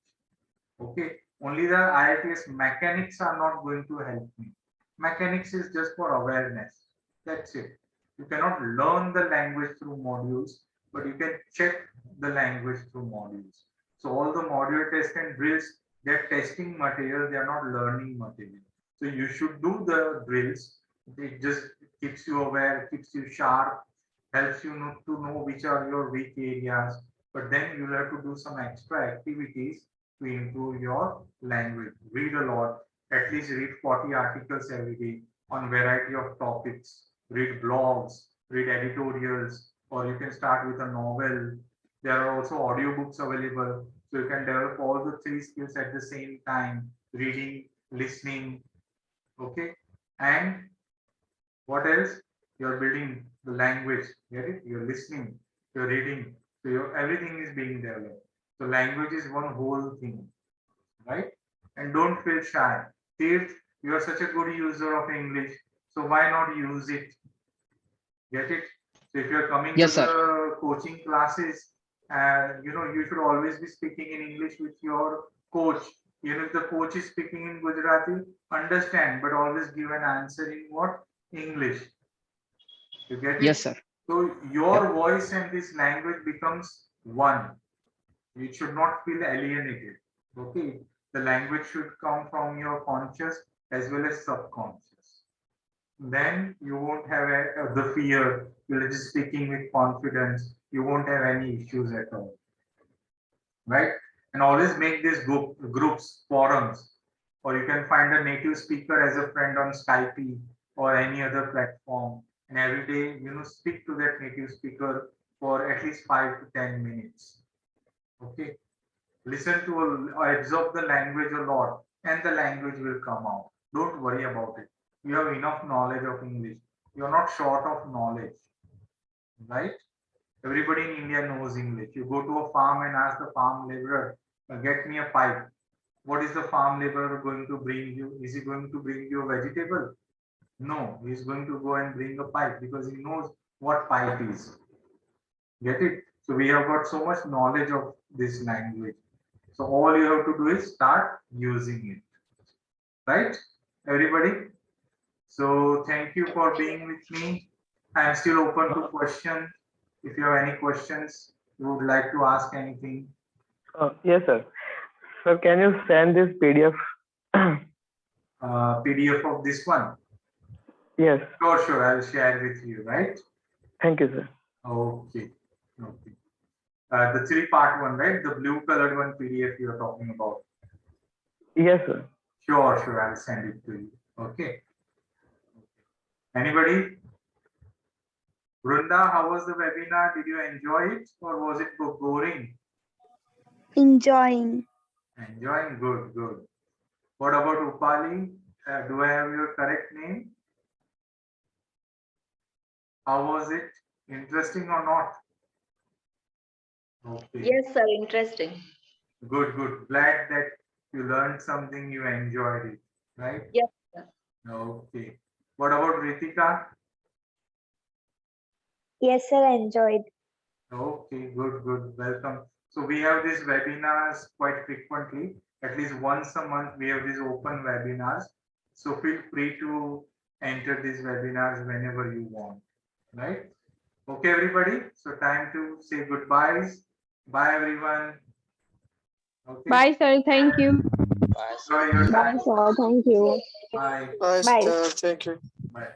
Okay, only the IELTS mechanics are not going to help me. Mechanics is just for awareness. That's it. You cannot learn the language through modules, but you can check the language through modules. So all the module tests and drills, they're testing material, they are not learning material. So you should do the drills. It just keeps you aware, keeps you sharp, helps you to know which are your weak areas. But then you'll have to do some extra activities to improve your language. Read a lot, at least read 40 articles every day on variety of topics. Read blogs, read editorials, or you can start with a novel. There are also audiobooks available. So you can develop all the 3 skills at the same time, reading, listening, okay? And what else? You're building the language, get it? You're listening, you're reading, so everything is being developed. So language is one whole thing, right? And don't feel shy. If you are such a good user of English, so why not use it? Get it? So if you're coming to Yes, sir. the coaching classes, You should always be speaking in English with your coach. Even if the coach is speaking in Gujarati, understand, but always give an answer in what? English. You get it? Yes, sir. So your voice and this language becomes one. You should not feel alienated. Okay. The language should come from your conscious as well as subconscious. Then you won't have the fear. You're just speaking with confidence. You won't have any issues at all. Right? And always make these groups, forums, or you can find a native speaker as a friend on Skype or any other platform. And every day, speak to that native speaker for at least 5 to 10 minutes. Okay. Listen to or absorb the language a lot, and the language will come out. Don't worry about it. You have enough knowledge of English. You're not short of knowledge, right? Everybody in India knows English. You go to a farm and ask the farm laborer, get me a pipe. What is the farm laborer going to bring you? Is he going to bring you a vegetable? No, he's going to go and bring a pipe because he knows what pipe is. Get it? So we have got so much knowledge of this language. So all you have to do is start using it. Right? Everybody? So thank you for being with me. I am still open to questions. If you have any questions, you would like to ask anything. Yes, sir. So can you send this PDF? PDF of this one? Yes. Sure. I'll share with you, right? Thank you, sir. Okay. The 3-part one, right? The blue colored one PDF you're talking about. Yes, sir. Sure. I'll send it to you. Okay. Anybody? Brunda, how was the webinar? Did you enjoy it or was it boring? Enjoying. Enjoying, good. What about Upali? Do I have your correct name? How was it? Interesting or not? Okay. Yes, sir. Interesting. Good. Glad that you learned something, you enjoyed it, right? Yes, sir. Okay. What about Ritika? Yes, sir. Enjoyed. Okay, good. Welcome. So we have these webinars quite frequently. At least once a month, we have these open webinars. So feel free to enter these webinars whenever you want, right? Okay, everybody. So time to say goodbyes. Bye, everyone. Okay. Bye, sir. Thank you. Enjoy your time. Bye, sir. Thank you. Bye. Bye, Bye. sir. Thank you. Bye.